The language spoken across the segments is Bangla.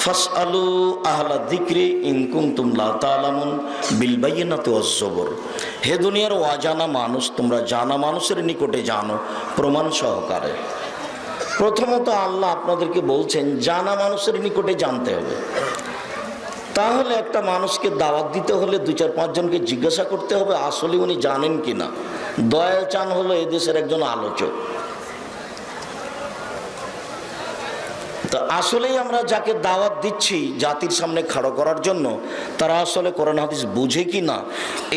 ফাসআলু আহলা যিকরি ইন কুনতুম লা তা'লামুন বিল বায়িনাতি ওয়াজ জবর। হে দুনিয়ার অজানা মানুষ, তোমরা জানা মানুষের নিকটে জানো প্রমাণ সহকারে। প্রথমত আল্লাহ আপনাদেরকে বলছেন জানা মানুষের নিকটে জানতে হবে। তাহলে একটা মানুষকে দাওয়াত দিতে হলে 2-4-5 জনকে জিজ্ঞাসা করতে হবে আসলে উনি জানেন কিনা। দয়াল চান হলো এদেশের একজন আলোচক। তো আসলেই আমরা যাকে দাওয়াত দিচ্ছি জাতির সামনে খাড়ো করার জন্য, তারা আসলে কোরআন হাদিস বুঝে কি না,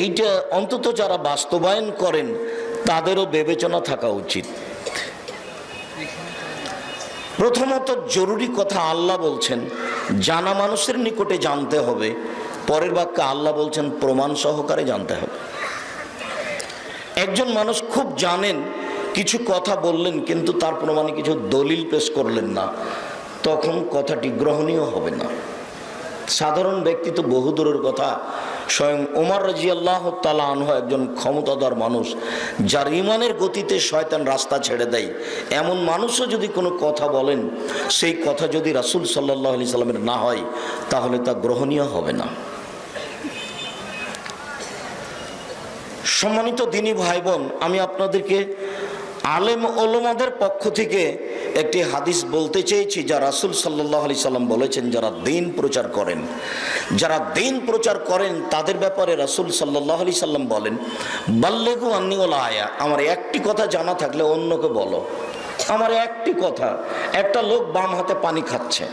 এইটা অন্তত যারা বাস্তবায়ন করেন তাদেরও বিবেচনা থাকা উচিত। প্রথমত জরুরি কথা আল্লাহ বলছেন জানা মানুষের নিকটে জানতে হবে। পরের বাক্যে আল্লাহ বলছেন প্রমাণ সহকারে জানতে হবে। একজন মানুষ খুব জানেন, কিছু কথা বললেন কিন্তু তার প্রমাণে কিছু দলিল পেশ করলেন না, তখন কথাটি গ্রহণীয় হবে না। সাধারণ ব্যক্তি তো বহু দূরের কথা, স্বয়ং ওমর রাদিয়াল্লাহু তাআলা আনহু একজন ক্ষমতাধর মানুষ, যার ইমানের গতিতে শয়তান রাস্তা ছেড়ে দেয়, এমন মানুষও যদি কোনো কথা বলেন, সেই কথা যদি রাসূল সাল্লাল্লাহু আলাইহি সাল্লামের না হয় তাহলে তা গ্রহণীয় হবে না। সম্মানিত দিনী ভাই বোন, আমি আপনাদেরকে আলেম ওলামাদের পক্ষ থেকে একটি হাদিস বলতে চেয়েছি, যা রাসূল সাল্লাল্লাহু আলাইহি সাল্লাম বলেছেন যারা দ্বীন প্রচার করেন তাদের ব্যাপারে রাসূল সাল্লাল্লাহু আলাইহি সাল্লাম বলেন, বাল্লিগু আন্নী ওয়ালা আয়া, আমার একটি কথা জানা থাকলে অন্যকে বলো। আমার একটি কথা, একটা লোক বাম হাতে পানি খাচ্ছে,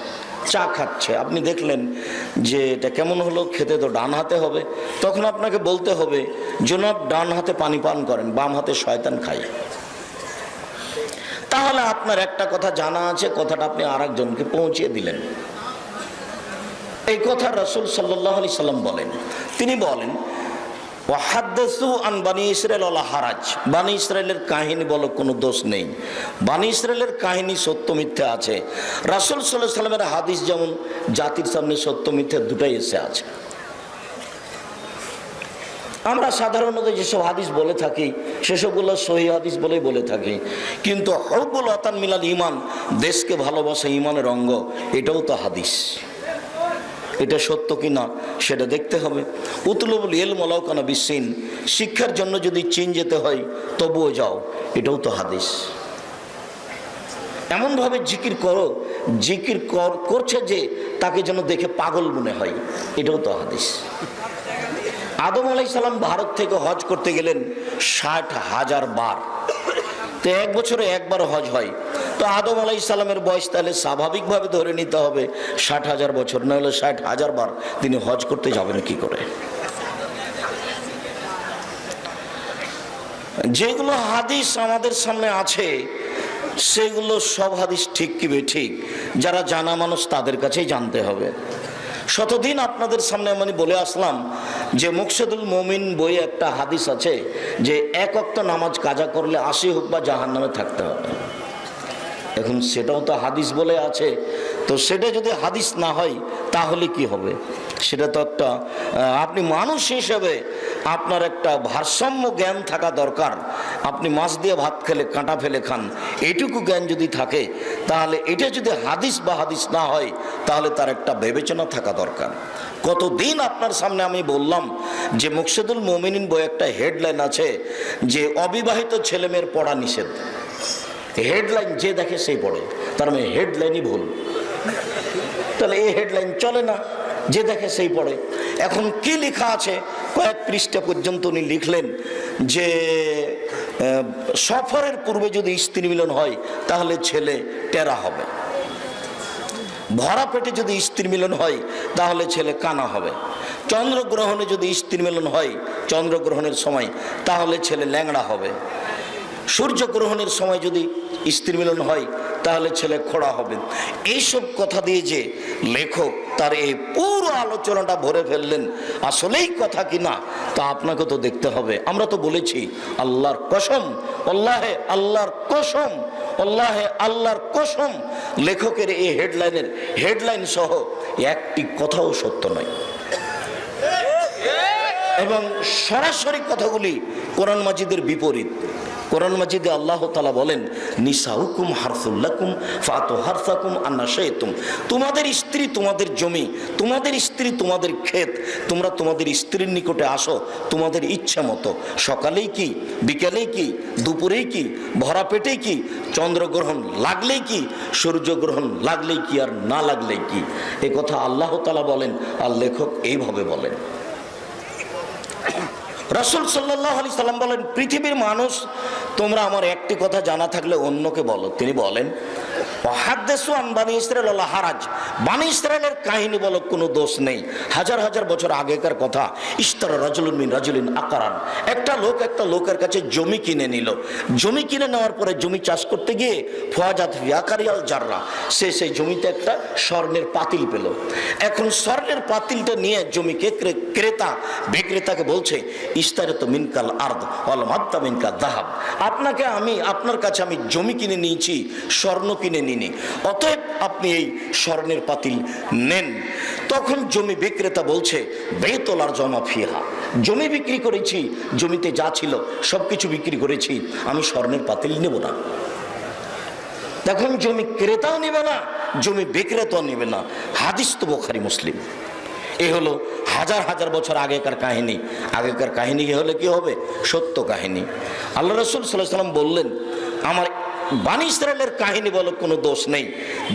চা খাচ্ছে, আপনি দেখলেন যে এটা কেমন হলো, খেতে তো ডান হাতে হবে, তখন আপনাকে বলতে হবে জনাব ডান হাতে পানি পান করেন, বাম হাতে শয়তান খায়। তাহলে আপনার একটা কথা জানা আছে, কথাটা আপনি আরেকজনকে পৌঁছিয়ে দিলেন। এই কথা রাসূল সাল্লাল্লাহু আলাইহি সাল্লাম বলেন। তিনি বলেন ওয়াহাদ্দাসু আন বানি ইসরাইল ওয়ালা হারাজ, বানি ইসরাইলের কাহিনী বলো কোনো দোষ নেই। বানি ইসরাইলের কাহিনী সত্য মিথ্যা আছে। রাসূল সাল্লাল্লাহু আলাইহি সাল্লামের হাদিস যেমন জাতির সামনে সত্য মিথ্যা দুটাই এসে আছে। আমরা সাধারণত যেসব হাদিস বলে থাকি সেসবগুলো সহিহ হাদিস বলেই বলে থাকি, কিন্তু হুব্বুল ওয়াতান মিনাল ঈমান, দেশকে ভালোবাসা ঈমানের অঙ্গ, এটাও তো হাদিস। এটা সত্য কিনা সেটা দেখতে হবে। উতলুবুল ইলম ওয়ালাউ কানা বিসসিন, শিক্ষার জন্য যদি চীন যেতে হয় তবুও যাও, এটাও তো হাদিস। এমনভাবে জিকির করো, করছে যে তাকে যেন দেখে পাগল মনে হয়, এটাও তো হাদিস। আদম আলাইহিস সালাম ভারত থেকে হজ করতে গেলেন 60,000 বার, তো এক বছরে একবার হজ হয়। তো আদম আলাইহিস সালামের বয়স তাহলে স্বাভাবিকভাবে ধরে নিতে হবে 60,000 বছর, না হলে 60,000 বার তিনি হজ করতে যাবেন কি করে? যেগুলো হাদিস আমাদের সামনে আছে সেগুলো সব হাদিস ঠিক কি বেঠিক যারা জানা মানুষ তাদের কাছেই জানতে হবে। শতদিন আপনাদের সামনে আমি বলে আসলাম যে মুকসেদুল মুমিন বইয়ে একটা হাদিস আছে যে 1 ওয়াক্ত নামাজ কাজা করলে 80 হুকবা জাহান্নামে থাকতে হবে। এখন সেটাও তো হাদিস বলে আছে, তো সেটা যদি হাদিস না হয় তাহলে কি হবে? সেটা তো একটা আপনি মানুষ হিসেবে আপনার একটা ভারসাম্য জ্ঞান থাকা দরকার। আপনি মাছ দিয়ে ভাত খেলে কাঁটা ফেলে খান, এইটুকু জ্ঞান যদি থাকে তাহলে এটা যদি হাদিস বা হাদিস না হয় তাহলে তার একটা বিবেচনা থাকা দরকার। কতদিন আপনার সামনে আমি বললাম যে মুকসেদুল মুমিনিন বই একটা হেডলাইন আছে যে অবিবাহিত ছেলেমেয়ের পড়া নিষেধ। হেডলাইন যে দেখে সেই পড়ে, তার মানে হেডলাইনই ভুল। তাহলে এই হেডলাইন চলে না, যে দেখে সেই পড়ে। এখন কি লেখা আছে কয়েক পৃষ্ঠা পর্যন্ত উনি লিখলেন যে সফরের পূর্বে যদি স্ত্রী মিলন হয় তাহলে ছেলে টেরা হবে, ভরা পেটে যদি স্ত্রী মিলন হয় তাহলে ছেলে কানা হবে, চন্দ্রগ্রহণে যদি স্ত্রী মিলন হয় চন্দ্রগ্রহণের সময় তাহলে ছেলে ল্যাংড়া হবে, সূর্যগ্রহণের সময় যদি স্ত্রী মিলন হয় তাহলে ছেলে খোড়া হবে। এইসব কথা দিয়ে যে লেখক তার এই পুরো আলোচনাটা ভরে ফেললেন, আসলেই কথা কি না তা আপনাকে তো দেখতে হবে। আমরা তো বলেছি আল্লাহর কসম, আল্লাহে আল্লাহর কসম, আল্লাহে আল্লাহর কসম, লেখকের এই হেডলাইন সহ একটি কথাও সত্য নয়। এবং সরাসরি কথাগুলি কোরআন মাজিদের বিপরীত। কোরআন মাজিদে আল্লাহ তাআলা বলেন, নিসাউকুম হারসুল লাকুম ফাতু হারসাকুম আন্না শাইতুম। তোমাদের স্ত্রী তোমাদের জমি, তোমাদের স্ত্রী তোমাদের ক্ষেত, তোমরা তোমাদের স্ত্রীর নিকটে আসো তোমাদের ইচ্ছা মতো। সকালেই কি, বিকেলেই কি, দুপুরেই কি, ভরা পেটেই কি, চন্দ্রগ্রহণ লাগলেই কি, সূর্যগ্রহণ লাগলেই কি, আর না লাগলেই কি। এ কথা আল্লাহ তাআলা বলেন, আর লেখক এইভাবে বলেন। রাসূল সাল্লাল্লাহু আলাইহি সাল্লাম বলেন, পৃথিবীর মানুষ তোমরা আমার একটি কথা জানা থাকলে অন্যকে বলো। তিনি বলেন, হাদ্দিসু আন বানি ইসরাঈল ওয়ালা হারাজ। বানি ইসরাঈলের কাহিনী বলো, কোনো দোষ নেই। হাজার হাজার বছর আগেকার কথা। ইশতারা রাজুলুন মিন রাজুলিন আকরান। একটা লোকের কাছে জমি কিনে নিল। জমি কিনে নেওয়ার পরে জমি চাষ করতে গিয়ে ফাজাত ফি আকারিয়াল জাররা, সেই জমিতে একটা স্বর্ণের পাতিল পেল। এখন স্বর্ণের পাতিলটা নিয়ে জমিকে ক্রেতা বিক্রেতাকে বলছে, ইশতারাত মিনকাল আরদ ওয়াল মাদ্দা মিনকাল যাহাব। আপনার কাছে আমি জমি কিনে নিয়েছি, স্বর্ণ কিনে নিনি, অতএব আপনি এই স্বর্ণের পাতিল নেন। তখন জমি বিক্রেতা বলছে, বেতল আর জমা ফিহা। জমি বিক্রি করেছি, জমিতে যা ছিল সবকিছু বিক্রি করেছি, আমি স্বর্ণের পাতিল নেব না। তখন জমি ক্রেতাও নেবে না, জমি বিক্রেতাও নেবে না। হাদিস তো বুখারী মুসলিম। এ হলো হাজার হাজার বছর আগেকার কাহিনী। আগেকার কাহিনী হলে কি হবে? সত্য কাহিনী। আল্লাহ রাসূল সাল্লাল্লাহু আলাইহি ওয়াসাল্লাম বললেন, আমার বানি ইসরাঈলের কাহিনী বলো, কোনো দোষ নেই।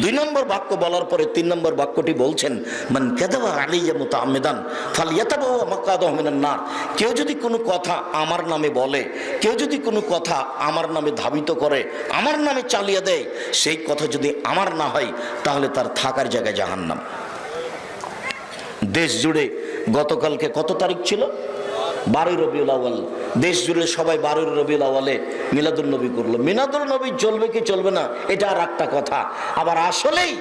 2 নম্বর বাক্য বলার পরে 3 নম্বর বাক্যটি বলছেন, মান কাযাবা আলাইয়া মুতাআম্মিদান ফালইয়াতাবাওয়া মাকআদাহু মিনান নার। কেউ যদি কোনো কথা আমার নামে বলে, কেউ যদি কোনো কথা আমার নামে ধাবিত করে, আমার নামে চালিয়ে দেয়, সেই কথা যদি আমার না হয় তাহলে তার থাকার জায়গায় জাহান্নাম। দেশ জুড়ে গতকালকে কত তারিখ ছিল? 12 রবিউল আউয়াল। দেশ জুড়ে সবাই 12 রবিউল আউয়ালে মিলাদুন নবী করলো। মিলাদুন নবী চলবে কি চলবে না এটা আর একটা কথা। আবার আসলেই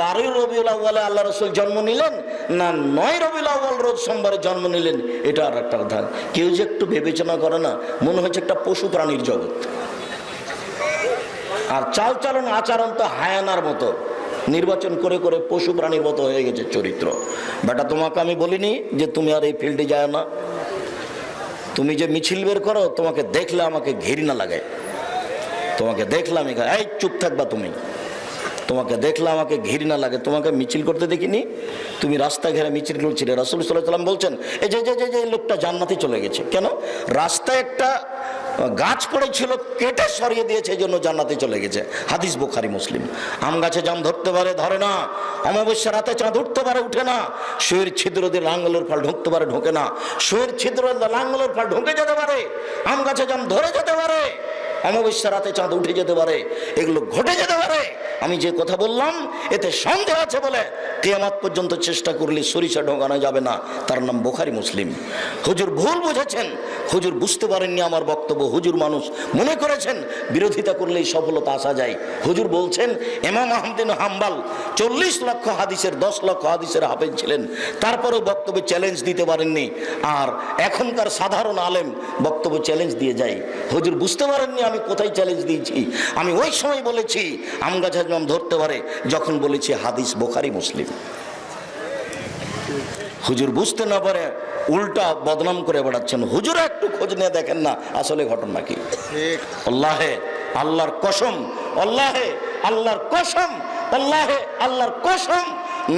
12 রবিউল আউয়ালে আল্লাহ রাসূল জন্ম নিলেন না 9 রবিউল আউয়াল রোজ সোমবারে জন্ম নিলেন, এটা আর একটা কথা। কেউ যে একটু বিবেচনা করে না, মনে হচ্ছে একটা পশু প্রাণীর জগৎ। আর চালচলন আচরণ তো হায়ানার মতো, নির্বাচন করে করে পশু প্রাণীর মতো হয়ে গেছে চরিত্র। বেটা, তোমাকে আমি বলিনি যে তুমি আর এই ফিল্ডে যায় না? তুমি যে মিছিল বের করো, তোমাকে দেখলে আমাকে ঘৃণা লাগে। তোমাকে দেখলাম, এই চুপ থাকবা তুমি। তোমাকে দেখলে আমাকে ঘৃণা লাগে। তোমাকে মিছিল করতে দেখিনি, তুমি রাস্তা ঘেরে মিছিল করছিলে। রাসূল সাল্লাল্লাহু আলাইহি ওয়াসাল্লাম বলছেন, এই যে লোকটা জান্নাতে চলে গেছে। কেন? রাস্তায় একটা গাছ পড়েছিল, কেটে সরিয়ে দিয়েছে, এই জন্য জান্নাতে চলে গেছে। হাদিস বুখারী মুসলিম। আম গাছে জাম ধরতে পারে, ধরে না। অমাবস্যা রাতে চাঁদ উঠতে পারে, উঠে না। শুয়ের ছিদ্র দিয়ে লাঙ্গলের ফল ঢুকতে পারে, ঢোকে না। শুয়ের ছিদ্র দিয়ে লাঙ্গলের ফল ঢুকে যেতে পারে, আম গাছে জাম ধরে যেতে পারে, অমাবস্যা রাতে চাঁদ উঠে যেতে পারে, এগুলো ঘটে যেতে পারে। আমি যে কথা বললাম এতে সন্দেহ আছে বলে কিয়ামত পর্যন্ত চেষ্টা করলে সরিষা ঢোকানো যাবে না। তার নাম বুখারী মুসলিম। হুজুর ভুল বুঝেছেন, হুজুর বুঝতে পারেননি আমার বক্তব্য। হুজুর মানুষ মনে করেছেন বিরোধিতা করলেই সফলতা আসা যায়। হুজুর বলছেন, ইমাম আহমদ বিন হাম্বল 40 লক্ষ হাদিসের 10 লক্ষ হাদিসের হাফেজ ছিলেন, তারপরেও বক্তব্যে চ্যালেঞ্জ দিতে পারেননি। আর এখনকার সাধারণ আলেম বক্তব্য চ্যালেঞ্জ দিয়ে যায়। হুজুর বুঝতে পারেননি আমি কোথায় চ্যালেঞ্জ দিয়েছি। আমি ওই সময় বলেছি আম গাছের জাম ধরতে পারে, যখন বলেছি হাদিস বুখারী মুসলিম। হুজুর বুঝতে না পারে উল্টা বদনাম করে বেড়াচ্ছেন। হুজুরা একটু খোঁজ নিয়ে দেখেন না আসলে ঘটনা কি। আল্লাহে আল্লাহর কসম, আল্লাহে আল্লাহর কসম, আল্লাহে আল্লাহর কসম,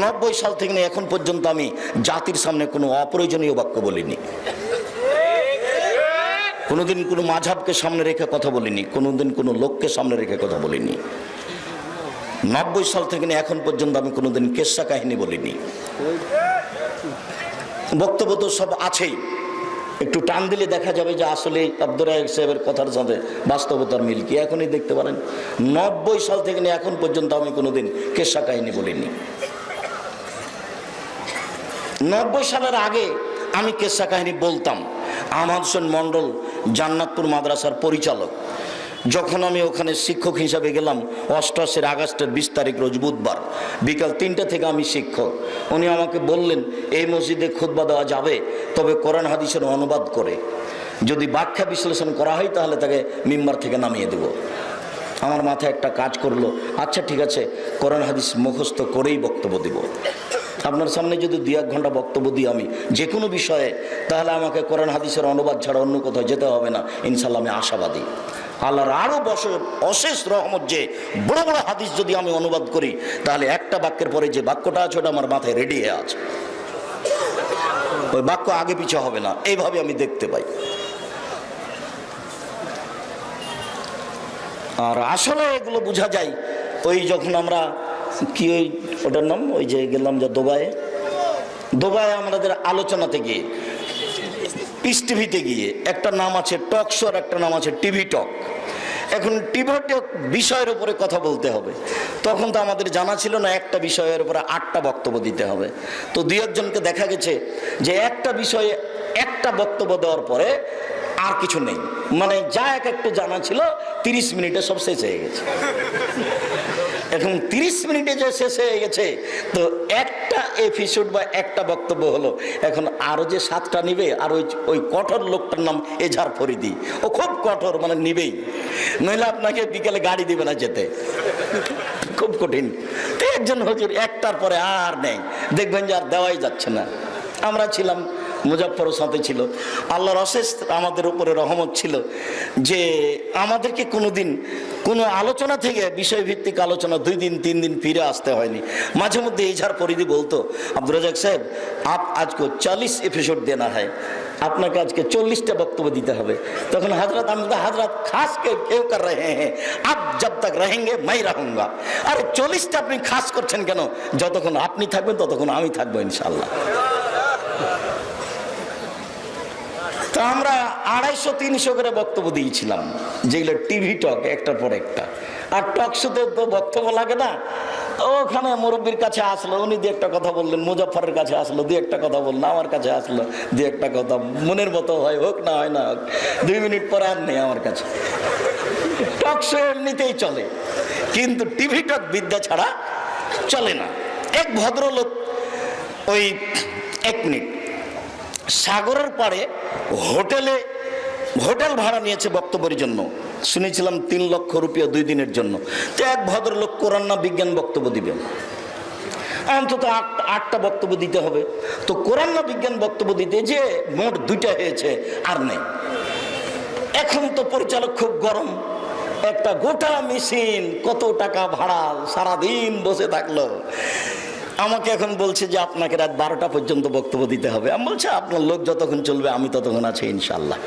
90 সাল থেকে এখন পর্যন্ত আমি জাতির সামনে কোনো অপ্রয়োজনীয় বাক্য বলিনি। কোনোদিন কোনো মাযহাবকে সামনে রেখে কথা বলিনি, কোনোদিন কোনো লোককে সামনে রেখে কথা বলিনি। 90 সাল থেকে এখন পর্যন্ত আমি কোনোদিন কেসা কাহিনী বলিনি। বক্তব্য তো সব আছেই, একটু টান দিলে দেখা যাবে যে আসলে আব্দুর রাজ্জাক সাহেবের কথার সাথে বাস্তবতার মিল কি। এখনই দেখতে পারেন 90 সাল থেকে এখন পর্যন্ত আমি কোনোদিন কেসা কাহিনী বলিনি। 90 সালের আগে আমি কেসা কাহিনী বলতাম। আহমদ হোসেন মন্ডল জান্নাতপুর মাদ্রাসার পরিচালক, যখন আমি ওখানে শিক্ষক হিসাবে গেলাম 88 আগস্টের 20 তারিখ রোজ বুধবার বিকাল 3টা থেকে আমি শিক্ষক। উনি আমাকে বললেন, এই মসজিদে খুতবা দেওয়া যাবে, তবে কোরআন হাদিসের অনুবাদ করে, যদি ব্যাখ্যা বিশ্লেষণ করা হয় তাহলে তাকে মিম্বার থেকে নামিয়ে দেব। আমার মাথায় একটা কাজ করলো, আচ্ছা ঠিক আছে, কোরআন হাদিস মুখস্থ করেই বক্তব্য দেব। আপনার সামনে যদি 2-1 ঘন্টা বক্তব্য দিই আমি যে কোনো বিষয়ে, তাহলে আমাকে কোরআন হাদিসের অনুবাদ ছাড়া অন্য কোথাও যেতে হবে না, ইনশাল্লাহ আমি আশাবাদী। আল্লাহর আরও অশেষ রহমত যে বড় বড় হাদিস যদি আমি অনুবাদ করি, তাহলে একটা বাক্যের পরে যে বাক্যটা আছে ওটা আমার মাথায় রেডি হয়ে আছে, ওই বাক্য আগে পিছে হবে না, এইভাবে আমি দেখতে পাই। আর আসলে এগুলো বোঝা যায় ওই যখন আমরা কি ওই ওটার নাম ওই যে গেলাম যে দুবাইয়ে আমাদের আলোচনাতে গিয়ে, পিস টিভিতে গিয়ে, একটা নাম আছে টক শো আর একটা নাম আছে টিভি টক। এখন টিভি টক বিষয়ের উপরে কথা বলতে হবে, তখন তো আমাদের জানা ছিল না একটা বিষয়ের উপরে 8টা বক্তব্য দিতে হবে। তো 2-1 জনকে দেখা গেছে যে একটা বিষয়ে একটা বক্তব্য দেওয়ার পরে আর কিছু নেই, মানে যা একটু জানা ছিল 30 মিনিটে সব শেষ হয়ে গেছে। এখন 30 মিনিটে যে শেষ হয়ে গেছে, তো একটা এপিসোড বা একটা বক্তব্য হলো, এখন আরো যে 7টা নিবে। আর ওই কঠোর লোকটার নাম এজাহার ফরিদি, ও খুব কঠোর, মানে নিবেই, নইলে আপনাকে বিকেলে গাড়ি দিবে না যেতে, খুব কঠিন। তো একজন হুজুর একটার পরে আর নেই, দেখবেন যে আর দেওয়াই যাচ্ছে না। আমরা ছিলাম, মুজাফফরও সাথে ছিল, আল্লাহর অশেষ আমাদের উপরে রহমত ছিল যে আমাদেরকে কোনোদিন কোনো আলোচনা থেকে বিষয়ভিত্তিক আলোচনা 2 দিন 3 দিন ফিরে আসতে হয়নি। মাঝে মধ্যে এজাহার ফরিদি বলতো, আব্দুর রাজাক সাহেব আপ আজকে 40 এপিসোড দেনা হয়, আপনাকে আজকে 40টা বক্তব্য দিতে হবে। তখন হজরত হজরত খাস কেউ কর রহে হ্যাঁ, আপ জব তক রহেঙ্গে মাই রাহুঙ্গা। আরে 40টা আপনি খাস করছেন কেন? যতক্ষণ আপনি থাকবেন ততক্ষণ আমি থাকবো ইনশাল্লাহ। তো আমরা 250-300 করে বক্তব্য দিয়েছিলাম, যেগুলো টিভি টক একটার পর একটা। আর টক শোতে তো বক্তব্য লাগে না, ওখানে মুরব্বীর কাছে আসলো, উনি 2-একটা কথা বললেন, মুজাফফরের কাছে আসলো 2-একটা কথা বললেন, আমার কাছে আসলো 2-একটা কথা, মনের মতো হয় হোক না হয় না হোক, 2 মিনিট পরে আর নেই আমার কাছে। টক শো এমনিতেই চলে, কিন্তু টিভি টক বিদ্যা ছাড়া চলে না। এক ভদ্রলোক ওই 1 মিনিট সাগরের পাড়ে হোটেল ভাড়া নিয়েছে বক্তব্যের জন্য, শুনেছিলাম 3 লক্ষ রুপিয়া 2 দিনের জন্য। তো এক ভদ্রলোক কোরআন না বিজ্ঞান বক্তব্য দিবেন, অন্তত 8টা বক্তব্য দিতে হবে। তো কোরআন না বিজ্ঞান বক্তব্য দিতে যে মোট 2টা হয়েছে, আর নেই। এখন তো পরিচালক খুব গরম, একটা গোটা মেশিন, কত টাকা ভাড়া, সারাদিন বসে থাকলো। আমাকে এখন বলছে যে আপনাকে রাত 12টা পর্যন্ত বক্তব্য দিতে হবে। আমি বলছি আপনার লোক যতক্ষণ চলবে আমি ততক্ষণ আছি ইনশাল্লাহ।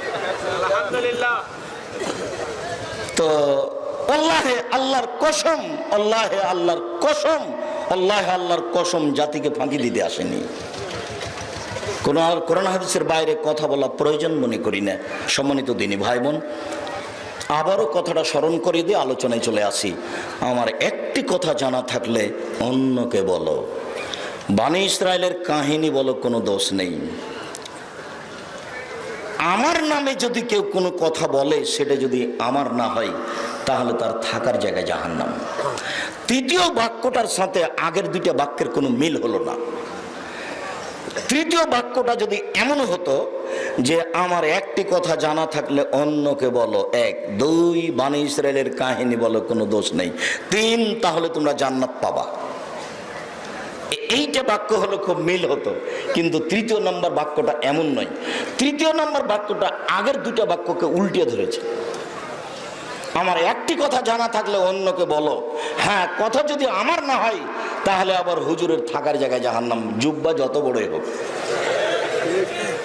তো আল্লাহর কসম, আল্লাহর কসম জাতিকে ফাঁকি দিতে আসেনি। কোরআন হাদিসের বাইরে কথা বলা প্রয়োজন মনে করি না। সম্মানিত দিনী ভাই বোন, আবারও কথাটা স্মরণ করে দিয়ে আলোচনায় চলে আসি। আমার একটি কথা জানা থাকলে অন্যকে বলো, বনী ইসরায়েলের কাহিনী বলো, কোনো দোষ নেই। আমার নামে যদি কেউ কোনো কথা বলে, সেটা যদি আমার না হয়, তাহলে তার থাকার জায়গায় জাহান্নাম। 3য় বাক্যটার সাথে আগের 2টা বাক্যের কোনো মিল হলো না। 3য় বাক্যটা যদি এমন হতো যে আমার একটি কথা জানা থাকলে অন্যকে বলো, 1, 2 বনী ইসরায়েলের কাহিনী বলো, কোনো দোষ নেই, 3 তাহলে তোমরা জান্নাত পাবা, এইটা বাক্য হলো খুব মিল হতো। কিন্তু 3য় নম্বর বাক্যটা এমন নয়। 3য় নম্বর বাক্যটা আগের 2টা বাক্যকে উল্টিয়ে ধরেছে। আমার একটি কথা জানা থাকলে অন্যকে বলো, হ্যাঁ, কথা যদি আমার না হয়, তাহলে আবার হুজুরের থাকার জায়গায় জাহান্নাম। জুব্বা যত বড়ই হোক,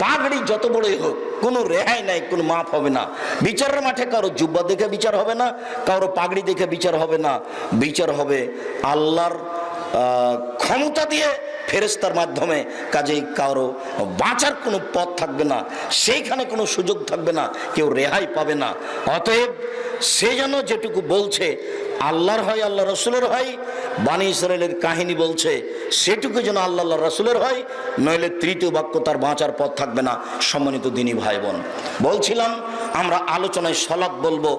পাগড়ি যত বড়ই হোক, কোনো রেহাই নাই, কোনো মাফ হবে না। বিচারের মাঠে কারো জুব্বা দেখে বিচার হবে না, কারো পাগড়ি দেখে বিচার হবে না। বিচার হবে আল্লাহর ক্ষমতা দিয়ে, ফেরেশতার মাধ্যমে। কাজেই কারো বাঁচার কোনো পথ থাকবে না, সেইখানে কোনো সুযোগ থাকবে না, কেউ রেহাই পাবে না। অতএব সে যেন যেটুকু বলছে আল্লাহর হয়, আল্লাহ রসুলের হয়, বনী ইসরায়েলের কাহিনী বলছে সেটুকু যেন আল্লাহ রসুলের হয়, নইলে 3য় বাক্য তার বাঁচার পথ থাকবে না। সম্মানিত দিনী ভাই বোন, বলছিলাম আমরা আলোচনায় সলাৎ বলবো,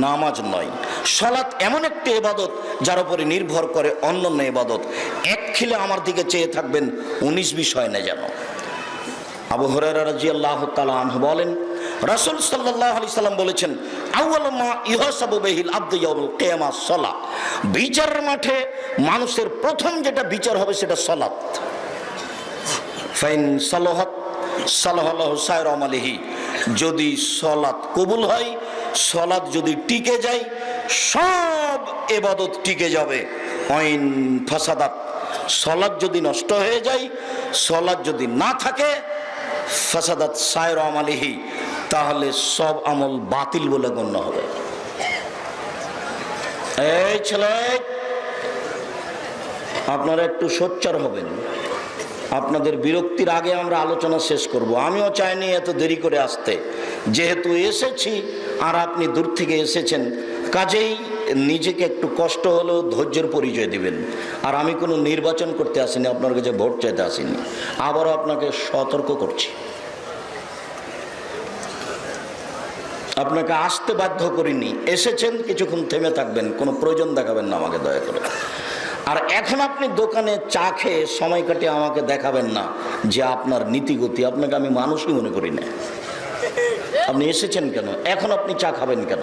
নামাজ নয়। সলাৎ এমন একটি ইবাদত যার উপরে নির্ভর করে অন্যান্য ইবাদত। এক খিলে আমার দিকে চেয়ে থাকবেন, 19 বিষয় না যেন। আবু হুরায়রা রাদিয়াল্লাহু তাআলা আনহু বলেন, রাসূল সাল্লাল্লাহু আলাইহি সাল্লাম বলেছেন, আউয়ালু মা ইহসাবু বিহিল আবদু ইয়াউমুল কিয়ামাহ সালাহ। বিচারের মাঠে মানুষের প্রথম যেটা বিচার হবে সেটা সালাত। ফাইন সালাহাত সালাহাল্লাহু সাইর আমালিহি, যদি সলাৎ কবুল হয়, সলাৎ যদি টিকে যায়, সব ইবাদত টিকে যাবে। ওয়াইন ফাসাদাত, সলাৎ যদি নষ্ট হয়ে যায়, সলাৎ যদি না থাকে, ফাসাদাত সাইর আমালিহি, তাহলে সব আমল বাতিল বলে গণ্য হবে। এই ছেলে, আপনারা একটু সোচ্চার হবেন। আপনাদের বিরক্তির আগে আমরা আলোচনা শেষ করব। আমিও চাইনি এত দেরি করে আসতে, যেহেতু এসেছি আর আপনি দূর থেকে এসেছেন, কাজেই নিজেকে একটু কষ্ট হলেও ধৈর্যের পরিচয় দিবেন। আর আমি কোনো নির্বাচন করতে আসিনি, আপনার কাছে ভোট চাইতে আসিনি। আবারও আপনাকে সতর্ক করছি, আপনাকে আসতে বাধ্য করিনি। এসেছেন, কিছুক্ষণ থেমে থাকবেন, কোনো প্রয়োজন দেখাবেন না আমাকে, দয়া করে। আর এখন আপনি দোকানে চা খেয়ে সময় কাটিয়ে আমাকে দেখাবেন না যে আপনার নীতিগতি। আপনাকে আমি মানুষই মনে করি না। আপনি এসেছেন কেন? এখন আপনি চা খাবেন কেন?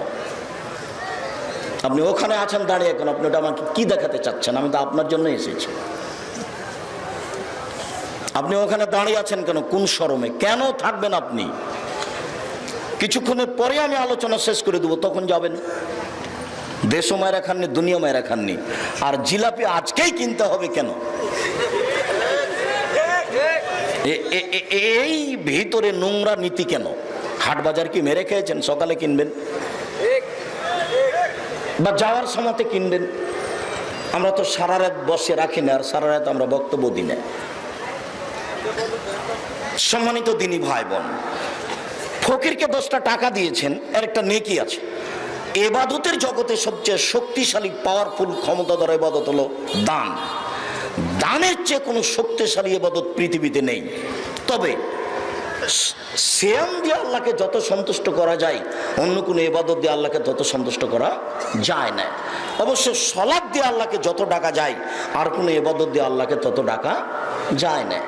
আপনি ওখানে আছেন দাঁড়িয়ে, এখন আপনি ওটা আমাকে কি দেখাতে চাচ্ছেন? আমি তো আপনার জন্য এসেছি। আপনি ওখানে দাঁড়িয়ে আছেন কেন? কোন শরমে? কেন থাকবেন আপনি? কিছুক্ষণের পরে আমি আলোচনা শেষ করে দেবো, তখন যাবেন। দেশও মায়েরা খাননি, দুনিয়া মায়েরা খাননি। আর জিলাপি আজকেই কিনতে হবে কেন? এই ভিতরে নোংরা নীতি কেন? হাট বাজার কি মেরে খেয়েছেন? সকালে কিনবেন বা যাওয়ার সময়তে কিনবেন। আমরা তো সারা রাত বসে রাখি না, আর সারা রাত আমরা বক্তব্য দিই না। সম্মানিত দিনী ভাই বোন, ফকিরকে 10টা টাকা দিয়েছেন, এর একটা নেকি আছে। ইবাদতের জগতে সবচেয়ে শক্তিশালী, পাওয়ারফুল, ক্ষমতাধর ইবাদত হলো দান। দানের চেয়ে কোনো শক্তিশালী ইবাদত পৃথিবীতে নেই। তবে সিয়াম দিয়ে আল্লাহকে যত সন্তুষ্ট করা যায়, অন্য কোনো ইবাদত দিয়ে আল্লাহকে তত সন্তুষ্ট করা যায় না। অবশ্য সালাত দিয়ে আল্লাহকে যত ডাকা যায়, আর কোনো ইবাদত দিয়ে আল্লাহকে তত ডাকা যায় না।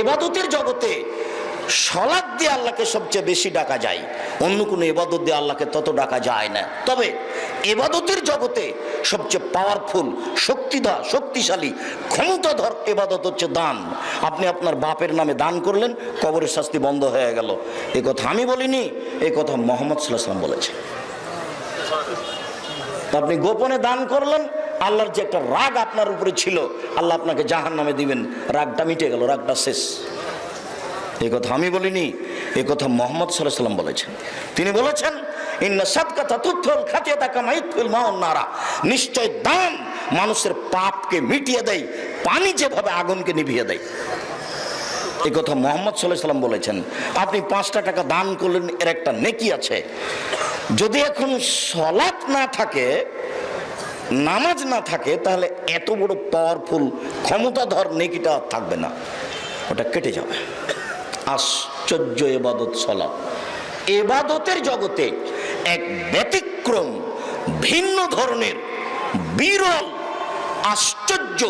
ইবাদতের জগতে সালাত দিয়ে আল্লাহকে সবচেয়ে বেশি ডাকা যায়, অন্য কোনো ইবাদত দিয়ে আল্লাহকে তত ডাকা যায় না। তবে ইবাদতের জগতে সবচেয়ে পাওয়ারফুল, শক্তিশালী, ক্ষমতাধর ইবাদত হচ্ছে দান। আপনি আপনার বাপের নামে দান করলেন, কবরের শাস্তি বন্ধ হয়ে গেল। এই কথা আমি বলিনি, এই কথা মুহাম্মদ সাল্লাল্লাহু আলাইহি ওয়াসাল্লাম বলেছে। আপনি গোপনে দান করলেন, আল্লাহর যে একটা রাগ আপনার উপরে ছিল, আল্লাহ আপনাকে জাহান্নামে দিবেন, রাগটা মিটে গেল, রাগটা শেষ। এই কথা আমি বলিনি, এই কথা মুহাম্মদ সাল্লাল্লাহু আলাইহি ওয়াসাল্লাম বলেছেন। তিনি বলেছেন, ইন্না সাদকাতা তুদখিলুল খাতিয়াতা কামা ইদখিলুল মাউন নারা, নিশ্চয় দান মানুষের পাপকে মিটিয়ে দেয়, পানি যেভাবে আগুনকে নিভিয়ে দেয়। এই কথা মুহাম্মদ সাল্লাল্লাহু আলাইহি ওয়াসাল্লাম বলেছেন। আপনি 5টা টাকা দান করলেন, এর একটা নেকি আছে। যদি এখন সালাত না থাকে, নামাজ না থাকে, তাহলে এত বড় পাওয়ারফুল, ক্ষমতাধর নেকিটা থাকবে না, ওটা কেটে যাবে। আশ্চর্য ইবাদত সালাত। ইবাদতের জগতে এক ব্যতিক্রম, ভিন্ন ধরনের, বিরল, আশ্চর্য,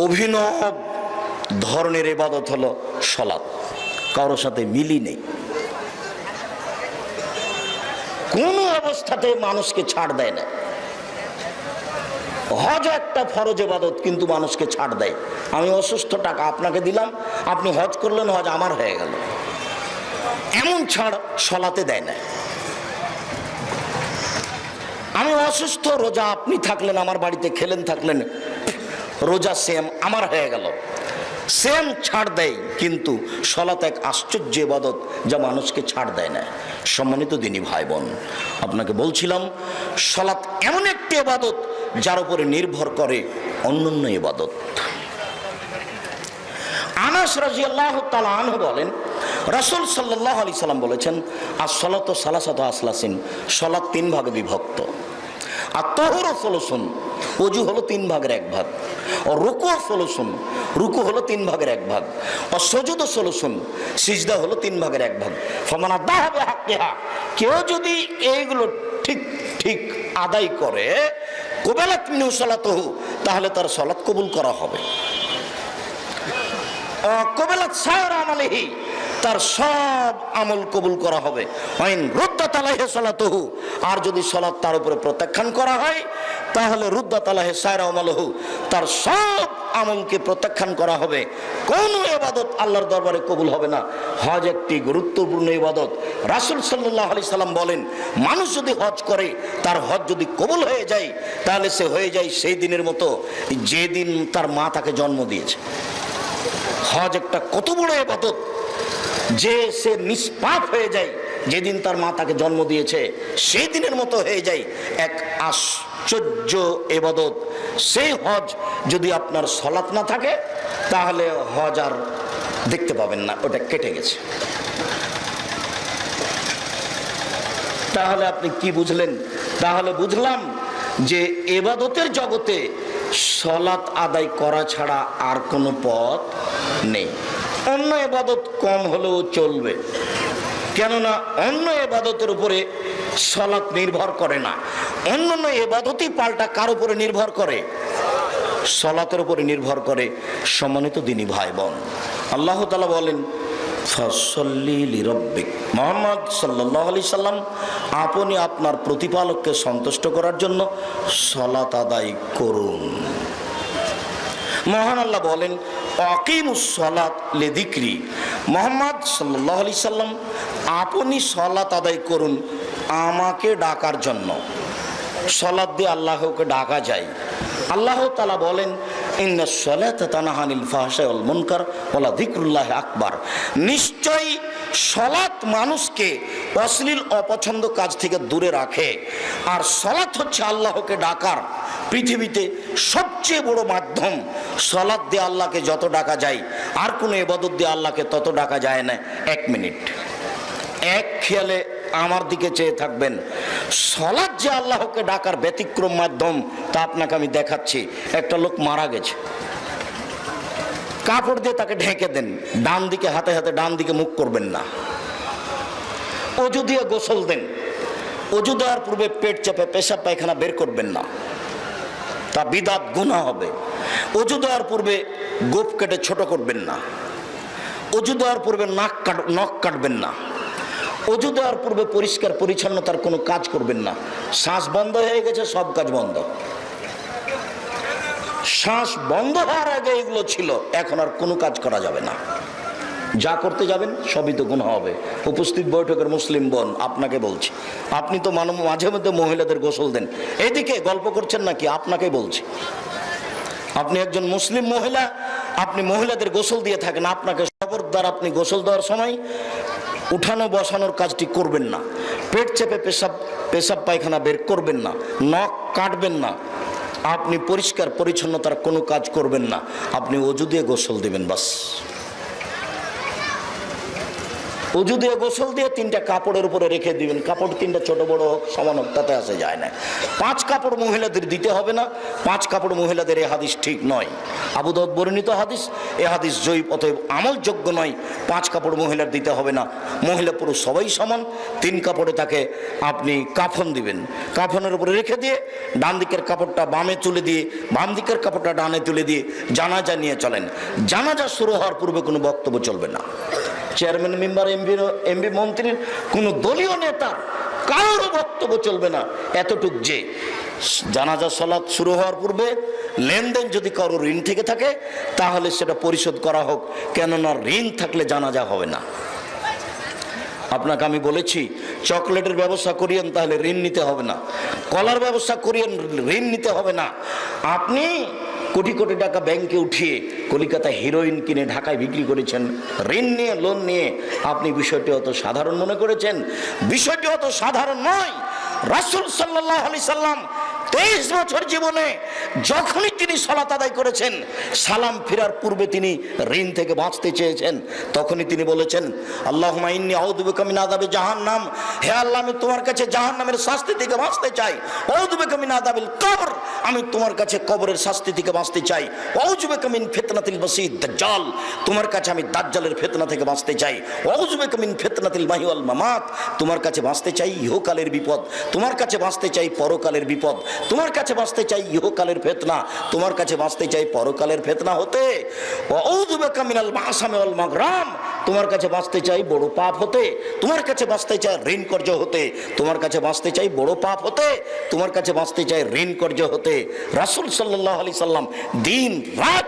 অভিনব ধরনের ইবাদত হলো সালাত। কারোর সাথে মিলি নেই, কোন অবস্থাতে মানুষকে ছাড় দেয় না। হজ একটা ফরজ ইবাদত, কিন্তু মানুষকে ছাড় দেয়। আমি অসুস্থ, টাকা আপনাকে দিলাম, আপনি হজ করলেন, হজ আমার হয়ে গেল, এমন ছাড় সালাতে দেয় না। আমি অসুস্থ, রোজা আপনি থাকলেন, আমার বাড়িতে খেলেন থাকলেন, রোজা সেম আমার হয়ে গেল, সেম ছাড় দেয়। কিন্তু সালাত এক আশ্চর্য ইবাদত, যা মানুষকে ছাড় দেয় না। সম্মানিত দিনী ভাই বোন, আপনাকে বলছিলাম, সালাত এমন একটি ইবাদত যার উপরে নির্ভর করে অন্যান্য ইবাদত। আনাস রাদিয়াল্লাহু তাআলা আনহু বলেন, রাসূল সাল্লাল্লাহু আলাইহি সাল্লাম বলেছেন, আস-সালাতু সালাসাতু আসলাসিন, সালাত 3 ভাগে বিভক্ত। আর তাহুরু সুলুসুন, ওযু হলো 3 ভাগের 1 ভাগ। ও রুকু সুলুসুন, রুকু হলো 3 ভাগের 1 ভাগ। ও সুজুদ সুলুসুন, সিজদা হলো 3 ভাগের 1 ভাগ। ফামানা দাহাবে হাক্কিহা, কেউ যদি এইগুলো ঠিক ঠিক আদায় করে, কবালাত মিনহু সালাতুহু, তাহলে তার সালাত কবুল করা হবে। কবালাত সায়র আমালিহি, তার সব আমল কবুল করা হবে। ওয়াইন রুদ্দাত আলাইহি সালাতুহু, আর যদি সালাত তার উপরে প্রত্যাখ্যান করা হয়, তাহলে রুদ্দাত আলাইহি সায়র আমালুহু, তার সব আমলকে প্রত্যাখ্যান করা হবে, কোনো ইবাদত আল্লাহর দরবারে কবুল হবে না। হজ একটি গুরুত্বপূর্ণ ইবাদত। রাসূল সাল্লাল্লাহু আলাইহি সাল্লাম বলেন, মানুষ যদি হজ করে, তার হজ যদি কবুল হয়ে যায়, তাহলে সে হয়ে যায় সেই দিনের মতো যেদিন তার মা তাকে জন্ম দিয়েছে। হজ একটা কত বড় ইবাদত যে সে নিষ্পাপ হয়ে যায় যেদিন তার মা তাকে জন্ম দিয়েছে, সেই দিনের মতো হয়ে যায়। এক আশ্চর্য ইবাদত। সেই হজ যদি আপনার সালাত না থাকে, তাহলে হজ আর দেখতে পাবেন না, ওটা কেটে গেছে। তাহলে আপনি কি বুঝলেন? তাহলে বুঝলাম যে ইবাদতের জগতে সালাত আদায় করা ছাড়া আর কোনো পথ নেই। অন্য ইবাদত কম হলেও চলবে, কেননা অন্য ইবাদতের উপরে সালাত নির্ভর করে না। অন্যান্য ইবাদতই পাল্টা কার উপরে নির্ভর করে? সালাতের উপরে নির্ভর করে। সম্মানিত দিনী ভাই বোন, আল্লাহ তাআলা বলেন, ফাসল্লি লিরাব্বিক। মুহাম্মদ সাল্লাল্লাহু আলাইহি সাল্লাম, আপনি আপনার প্রতিপালককে সন্তুষ্ট করার জন্য সালাত আদায় করুন। মহান আল্লাহ বলেন, আকিমুস সালাত লিযিকরি। মুহাম্মদ সাল্লাল্লাহু আলাইহি সাল্লাম, আপনি সালাত আদায় করুন আমাকে ডাকার জন্য। সালাত দিয়ে আল্লাহকে ডাকা যায়। আল্লাহ তাআলা বলেন, ইন্নাস সালাতা তানহা আনিল ফাহশাই ওয়াল মুনকার ওয়া লাযিকরুল্লাহি আকবার। নিশ্চয়ই সালাত মানুষকে অশ্লীল অপছন্দ কাজ থেকে দূরে রাখে। আর সালাত হচ্ছে আল্লাহকে ডাকার পৃথিবীতে সবচেয়ে বড় মাধ্যম। সালাত দিয়ে আল্লাহকে যত ডাকা যায়, আর কোনো ইবাদত দিয়ে আল্লাহকে তত ডাকা যায় না। এক মিনিট, এক খেয়ালে আমার দিকে চেয়ে থাকবেন। সালাত যে আল্লাহকে ডাকার ব্যতিক্রম মাধ্যম, তা আপনাকে আমি দেখাচ্ছি। একটা লোক মারা গেছে, কাপড় দিয়ে তাকে ঢেকে দেন, ডান দিকে হাতে হাতে, ডান দিকে মুখ করবেন না। অজু দিয়ে গোসল দেন, অজু দেওয়ার পূর্বে পেট চেপে পেশাব পায়খানা বের করবেন না, তা বিদাত গুনাহ হবে। অজু দেওয়ার পূর্বে গোঁফ কেটে ছোট করবেন না। অজু দেওয়ার পূর্বে নখ কাটবেন না। অজু দেওয়ার পূর্বে পরিষ্কার পরিচ্ছন্নতার কোনো কাজ করবেন না। শ্বাস বন্ধ হয়ে গেছে, সব কাজ বন্ধ। শ্বাস বন্ধ হওয়ার আগে এগুলো ছিল, এখন আর কোনো কাজ করা যাবে না। যা করতে যাবেন সবই তো গুনাহ হবে। উপস্থিত বৈঠকের মুসলিম বোন, আপনাকে বলছি, আপনি তো মাঝে মধ্যে মহিলাদের গোসল দেন, এদিকে গল্প করছেন নাকি? আপনাকে বলছি, আপনি একজন মুসলিম মহিলা, আপনি মহিলাদের গোসল দিয়ে থাকেন, আপনাকে খবরদার, আপনি গোসল দেওয়ার সময় উঠানো বসানোর কাজটি করবেন না। পেট চেপে পেশাব পায়খানা বের করবেন না। নখ কাটবেন না। আপনি পরিষ্কার পরিচ্ছন্নতার কোনো কাজ করবেন না। আপনি অজু দিয়ে গোসল দিবেন, বাস। অজু দিয়ে গোসল দিয়ে তিনটা কাপড়ের উপরে রেখে দিবেন। কাপড় তিনটা ছোট বড় হোক, সমান হোক, তাতে আসে যায় না। 5 কাপড় মহিলাদের দিতে হবে না। 5 কাপড় মহিলাদের, এ হাদিস ঠিক নয়। আবু দাউদ বর্ণিত হাদিস, এ হাদিস জয়ীফ, অতএব আমলযোগ্য নয়। 5 কাপড় মহিলার দিতে হবে না। মহিলা পুরুষ সবাই সমান। 3 কাপড়ে তাকে আপনি কাফন দিবেন। কাফনের উপরে রেখে দিয়ে ডান দিকের কাপড়টা বামে তুলে দিয়ে, বাম দিকের কাপড়টা ডানে তুলে দিয়ে জানাজা নিয়ে চলেন। জানাজা শুরু হওয়ার পূর্বে কোনো বক্তব্য চলবে না। চেয়ারম্যান, মেম্বার, এমপি, মন্ত্রীর, কোনো দলীয় নেতা, কারোর বক্তব্য চলবে না। এতটুক যে জানাজা সালাত শুরু হওয়ার পূর্বে লেনদেন যদি কারো ঋণ থেকে থাকে, তাহলে সেটা পরিশোধ করা হোক, কেননা ঋণ থাকলে জানাজা হবে না। আপনাকে আমি বলেছি, চকলেটের ব্যবস্থা করিয়েন, তাহলে ঋণ নিতে হবে না। কলার ব্যবস্থা করিয়েন, ঋণ নিতে হবে না। আপনি কোটি কোটি টাকা ব্যাংকে উঠিয়ে কলিকাতায় হিরোইন কিনে ঢাকায় বিক্রি করেছেন, ঋণ নিয়ে, লোন নিয়ে। আপনি বিষয়টি অত সাধারণ মনে করেছেন। বিষয়টি অত সাধারণ নয়। রাসূল সাল্লাল্লাহু আলাইহি সাল্লাম 23 বছর জীবনে যখনই তিনি সালাত আদায় করেছেন, সালাম ফেরার পূর্বে তিনি ঋণ থেকে বাঁচতে চেয়েছেন, তখনই তিনি বলেছেন, আল্লাহুম্মা ইন্নী আউযু বিকা মিন আযাবি জাহান্নাম। হে আল্লাহ, আমি তোমার কাছে জাহান্নামের শাস্তি থেকে বাঁচতে চাই। আউযু বিকা মিন আযাবিল কবর, আমি তোমার কাছে কবরের শাস্তি থেকে বাঁচতে চাই। আউযু বিকা মিন ফিতনাতিল মাসিহ দাজ্জাল, তোমার কাছে আমি দাজ্জালের ফিতনা থেকে বাঁচতে চাই। আউযু বিকা মিন ফিতনাতিল মাহি ওয়াল মামাত, তোমার কাছে বাঁচতে চাই ইহকালের বিপদ, তোমার কাছে বাঁচতে চাই পরকালের বিপদ, তোমার কাছে বাঁচতে চাই ইহকালের ফিতনা, তোমার কাছে বাঁচতে চাই পরকালের ফিতনা হতে। আউযু বিকা মিনাল মাসামি ওয়াল মাগরাম, তোমার কাছে বাঁচতে চাই বড় পাপ হতে, তোমার কাছে বাঁচতে চাই ঋণ কর্য হতে, তোমার কাছে বাঁচতে চাই বড় পাপ হতে, তোমার কাছে বাঁচতে চাই ঋণ কর্য হতে। রাসূল সাল্লাল্লাহু আলাইহি সাল্লাম দিন রাত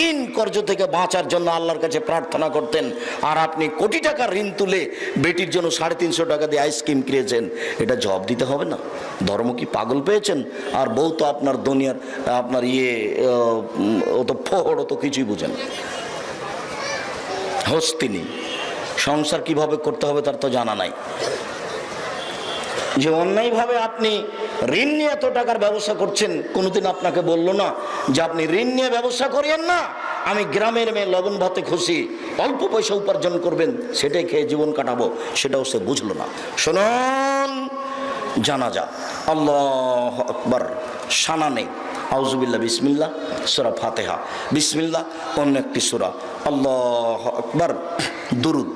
ঋণ কর্জ থেকে বাঁচার জন্য আল্লাহর কাছে প্রার্থনা করতেন, আর আপনি কোটি টাকার ঋণ তুলে বেটির জন্য 350 টাকা দিয়ে আইসক্রিম কিনেছেন, এটা জবাব দিতে হবে না? ধর্ম কি পাগল পেয়েছেন? আর বউ তো আপনার দুনিয়ার আপনার ও তো ফোড়, ও তো কিছুই বুঝেন, হস্তিনী। সংসার কিভাবে করতে হবে তার তো জানা নাই। যে অন্যায়ভাবে আপনি ঋণ নিয়ে এত টাকার ব্যবসা করছেন, কোনোদিন আপনাকে বললো না যে আপনি ঋণ নিয়ে ব্যবসা করিয়েন না, আমি গ্রামের মেয়ে, লবণ ভাতে খুশি, অল্প পয়সা উপার্জন করবেন, সেটাই খেয়ে জীবন কাটাবো, সেটাও সে বুঝলো না। শুনুন, জানাজা, আল্লাহ আকবার, সানা নেই, আউযুবিল্লাহ, বিসমিল্লাহ, সূরা ফাতিহা, বিসমিল্লাহ, অন্য একটি সূরা, আল্লাহ আকবার, দুরুদ,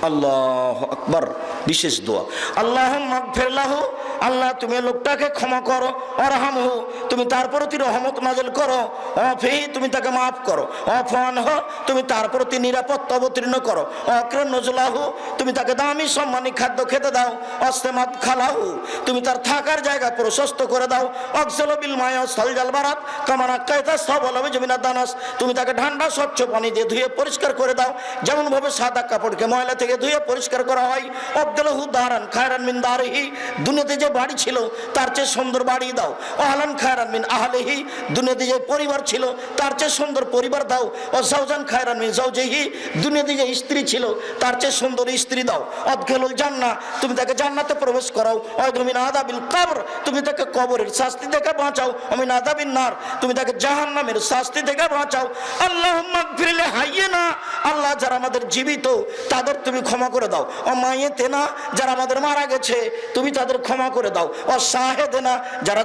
আল্লাহ আকবার, বিশেষ দোয়া, আল্লাহুম্মা গফির লাহু, আল্লাহ তুমি লোকটাকে ক্ষমা করো, আরহামহু, তুমি তার প্রতি রহমত নাযিল করো, ওয়াফিহি, তুমি তাকে মাফ করো, ওয়াফানহু, তুমি তার প্রতি নিরাপত্তা অবতীর্ণ করো, ওয়াকরিম নুজুলাহু, তুমি তাকে দামি সম্মানী খাদ্য খেতে দাও, ওয়াসমাত খালাহু, তুমি তার থাকার জায়গা প্রশস্ত করে দাও, ওয়াগসিল বিল মা'i ওয়াসসালজাল বারাদ কামা নাক্কাইতা সাওয়ালা বিজমিনাদ দানাস, তুমি তাকে ঠান্ডা স্বচ্ছ পানি দিয়ে ধুয়ে পরিষ্কার করে দাও, যেমন ভাবে সাদা কাপড়কে ময়লা থেকে ধুয়ে পরিষ্কার করা হয়। আবদুল্লাহু দারান খায়রান মিন দারিহি, দুনিয়াতে যে বাড়ি ছিল তার চেয়ে সুন্দর বাড়ি দাও। আহলান খায়রান মিন আহলিহি, দুনিয়াতে যে পরিবার ছিল তার চেয়ে সুন্দর পরিবার দাও। ও যাওজান খায়রান মিন যাওজিহি, দুনিয়াতে যে স্ত্রী ছিল তার চেয়ে সুন্দর স্ত্রী দাও। আদখিলুল জান্নাহ, তুমি তাকে জান্নাতে প্রবেশ করাও। ওয়াদু মিন আযাবিল কবর, তুমি তাকে কবরের শাস্তি থেকে বাঁচাও। ওয়া মিন আযাবিন নার, তুমি তাকে জাহান্নামের শাস্তি থেকে বাঁচাও। আল্লাহুম্মা গফির লি হাইয়িনা, আল্লাহ যারা আমাদের জীবিত তাদের তুমি ক্ষমা করে দাও। ও মাইয়েতেনা, যারা আমাদের মারা গেছে তুমি তাদের ক্ষমা করে দাও। ও শাহেদেনা, যারা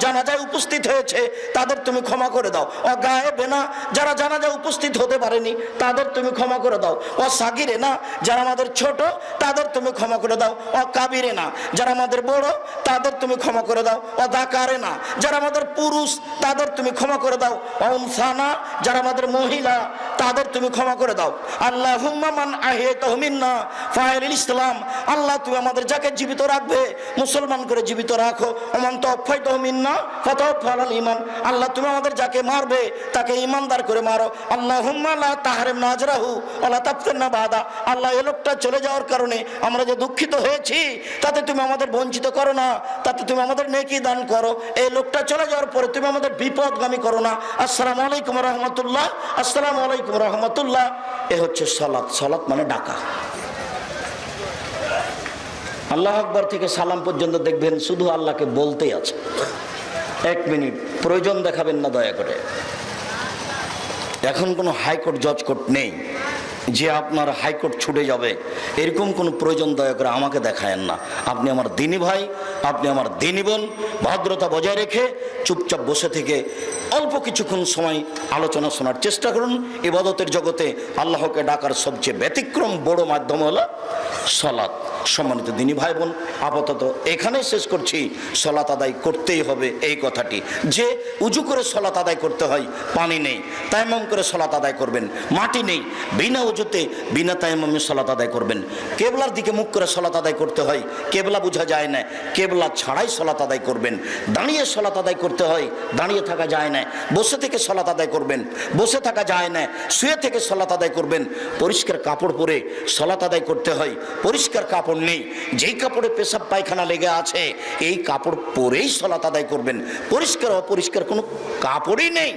জানাজায় উপস্থিত হয়েছে তাদের তুমি ক্ষমা করে দাও। ও গায়েবেনা, যারা জানাজায় উপস্থিত হতে পারেনি তাদের তুমি ক্ষমা করে দাও। ও সাগিরেনা, যারা আমাদের ছোট তাদের তুমি ক্ষমা করে দাও। ও কাবিরেনা, যারা আমাদের বড় তাদের তুমি ক্ষমা করে দাও। ও দাকারেনা, যারা আমাদের পুরুষ তাদের তুমি ক্ষমা করে দাও। ও উনসানা, যারা আমাদের মহিলা তাদের তুমি ক্ষমা করে দাও। আল্লাহুম্মা মান আহইয়াতাহু মিন্না ফাইলিল ইসলাম, আল্লাহ তুমি আমাদের যাকে জীবিত রাখবে মুসলমান করে জীবিত রাখো। ওমান তাওফাইতাহু মিন্না ফাতাওফাল ঈমান, আল্লাহ তুমি আমাদের যাকে মারবে তাকে ঈমানদার করে মারো। আল্লাহুম্মা লা তাহরিমনা আজরাহু ওয়া লা তাফতিনা বাদা, আল্লাহ এই লোকটা চলে যাওয়ার কারণে আমরা যে দুঃখিত হয়েছি তাতে তুমি আমাদের বঞ্চিত করো না, তাতে তুমি আমাদের নেকি দান করো। এই লোকটা চলে যাওয়ার পরে তুমি আমাদের বিপদগামী করো না। আসসালামু আলাইকুম রাহমাতুল্লাহ, আসসালামু আলাইকুম রাহমাতুল্লাহ। এ হচ্ছে সালাত। সালাত মানে ডাকা। আল্লাহু আকবার থেকে সালাম পর্যন্ত দেখবেন শুধু আল্লাহকে বলতেই আছে। 1 মিনিট প্রয়োজন দেখাবেন না দয়া করে। এখন কোনো হাইকোর্ট জজ কোর্ট নেই যে আপনার হাইকোর্ট ছুটে যাবে, এরকম কোনো প্রয়োজন দয়া করে আমাকে দেখায়েন না। আপনি আমার দিনী ভাই, আপনি আমার দিনী বোন, ভদ্রতা বজায় রেখে চুপচাপ বসে থেকে অল্প কিছুক্ষণ সময় আলোচনা শোনার চেষ্টা করুন। ইবাদতের জগতে আল্লাহকে ডাকার সবচেয়ে ব্যতিক্রম বড় মাধ্যম হলো সালাত। সম্মানিত দিনী ভাই বোন, আপাতত এখানেই শেষ করছি। সালাত আদায় করতেই হবে এই কথাটি, যে উজু করে সালাত আদায় করতে হয়, পানি নেই, তায়াম্মুম করে সালাত আদায় করবেন। মাটি নেই, বিনা উজুতে বিনা তায়াম্মুমে সালাত আদায় করবেন। কেবলার দিকে মুখ করে সালাত আদায় করতে হয়, কেবলা বোঝা যায় না, কেবলা ছাড়াই সালাত আদায় করবেন। দাঁড়িয়ে সালাত আদায় করতে হয়, দাঁড়িয়ে থাকা যায় না। বসে থেকে সালাত আদায় করবেন, বসে থাকা যায় না। শুয়ে থেকে সালাত আদায় করবেন। পরিষ্কার কাপড় পরে সালাত আদায় করতে হয়, পরিষ্কার কাপড় নেই, যেই কাপড়ে পেশাব পায়খানা লেগে আছে এই কাপড় পরেই সালাত আদায় করবেন। পরিষ্কার অপরিষ্কার কোনো কাপড়ই নেই,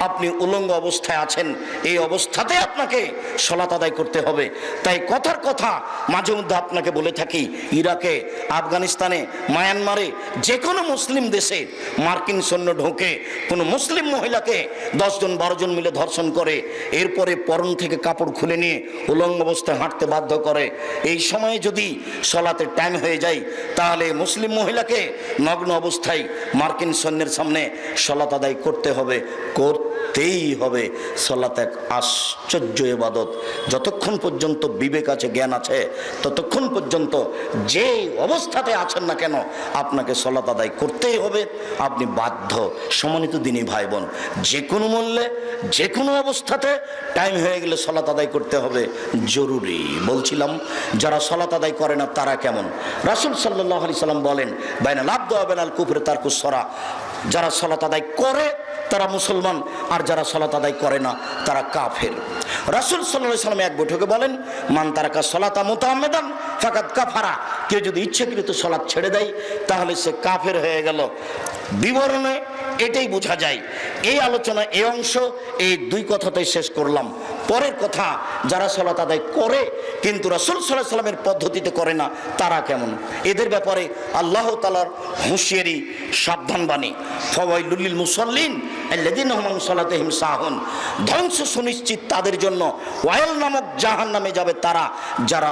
আপনি উলঙ্গ অবস্থায় আছেন, এই অবস্থাতে আপনাকে সালাত আদায় করতে হবে। তাই কথার কথা মাঝে মধ্যে আপনাকে বলে থাকি, ইরাকে, আফগানিস্তানে, মায়ানমারে, যে কোনো মুসলিম দেশে মার্কিন সৈন্য ঢোকে, কোনো মুসলিম মহিলাকে 10 জন 12 জন মিলে ধর্ষণ করে, এরপরে পরন থেকে কাপড় খুলে নিয়ে উলঙ্গ অবস্থায় হাঁটতে বাধ্য করে। এই সময়ে যদি সালাতের টাইম হয়ে যায় তাহলে মুসলিম মহিলাকে নগ্ন অবস্থায় মার্কিন সৈন্যের সামনে সালাত আদায় করতে হবে, করতেই হবে। সালাত এক আশ্চর্য ইবাদত। যতক্ষণ পর্যন্ত বিবেক আছে, জ্ঞান আছে, ততক্ষণ পর্যন্ত যে অবস্থাতে আছেন না কেন আপনাকে সালাত আদায় করতেই হবে। আপনি বাধ্য। সম্মানিত দিনী ভাই বোন, যে কোনো মূল্যে যে কোনো অবস্থাতে টাইম হয়ে গেলে সালাত আদায় করতে হবে, জরুরি। বলছিলাম যারা সালাত আদায় করে না তারা কেমন? রাসূল সাল্লাল্লাহু আলাইহি সাল্লাম বলেন, বাইনাল আবদু ওয়া বাইনাল কুফরি তারকুস সালাহ, যারা সালাত আদায় করে তারা মুসলমান, আর যারা সালাত আদায় করে না তারা কাফের। রাসূল সাল্লাল্লাহু আলাইহি ওয়াসাল্লাম এক বৈঠকে বলেন, মান তারাকা সালাতা মুতাআম্মিদান ফাকাদ কাফারা, কেউ যদি ইচ্ছাকৃত সালাত ছেড়ে দেয় তাহলে সে কাফের হয়ে গেল। বিবরণে এটাই বোঝা যায়। এই আলোচনা এই অংশ এই দুই কথাতেই শেষ করলাম। পরের কথা, যারা সালাত আদায় করে কিন্তু রাসূল সাল্লাল্লাহু আলাইহি ওয়াসাল্লামের পদ্ধতিতে করে না তারা কেমন, এদের ব্যাপারে আল্লাহ তাআলার হুঁশিয়ারি, সাবধানবাণী। ফাওয়াইলুল লিল মুসাল্লিন আল্লাযীনা হুম আন সালাতিহিম সাহুন, ধ্বংস সুনিশ্চিত তাদের জন্য, ওয়াইল নামক জাহান্নামে যাবে তারা যারা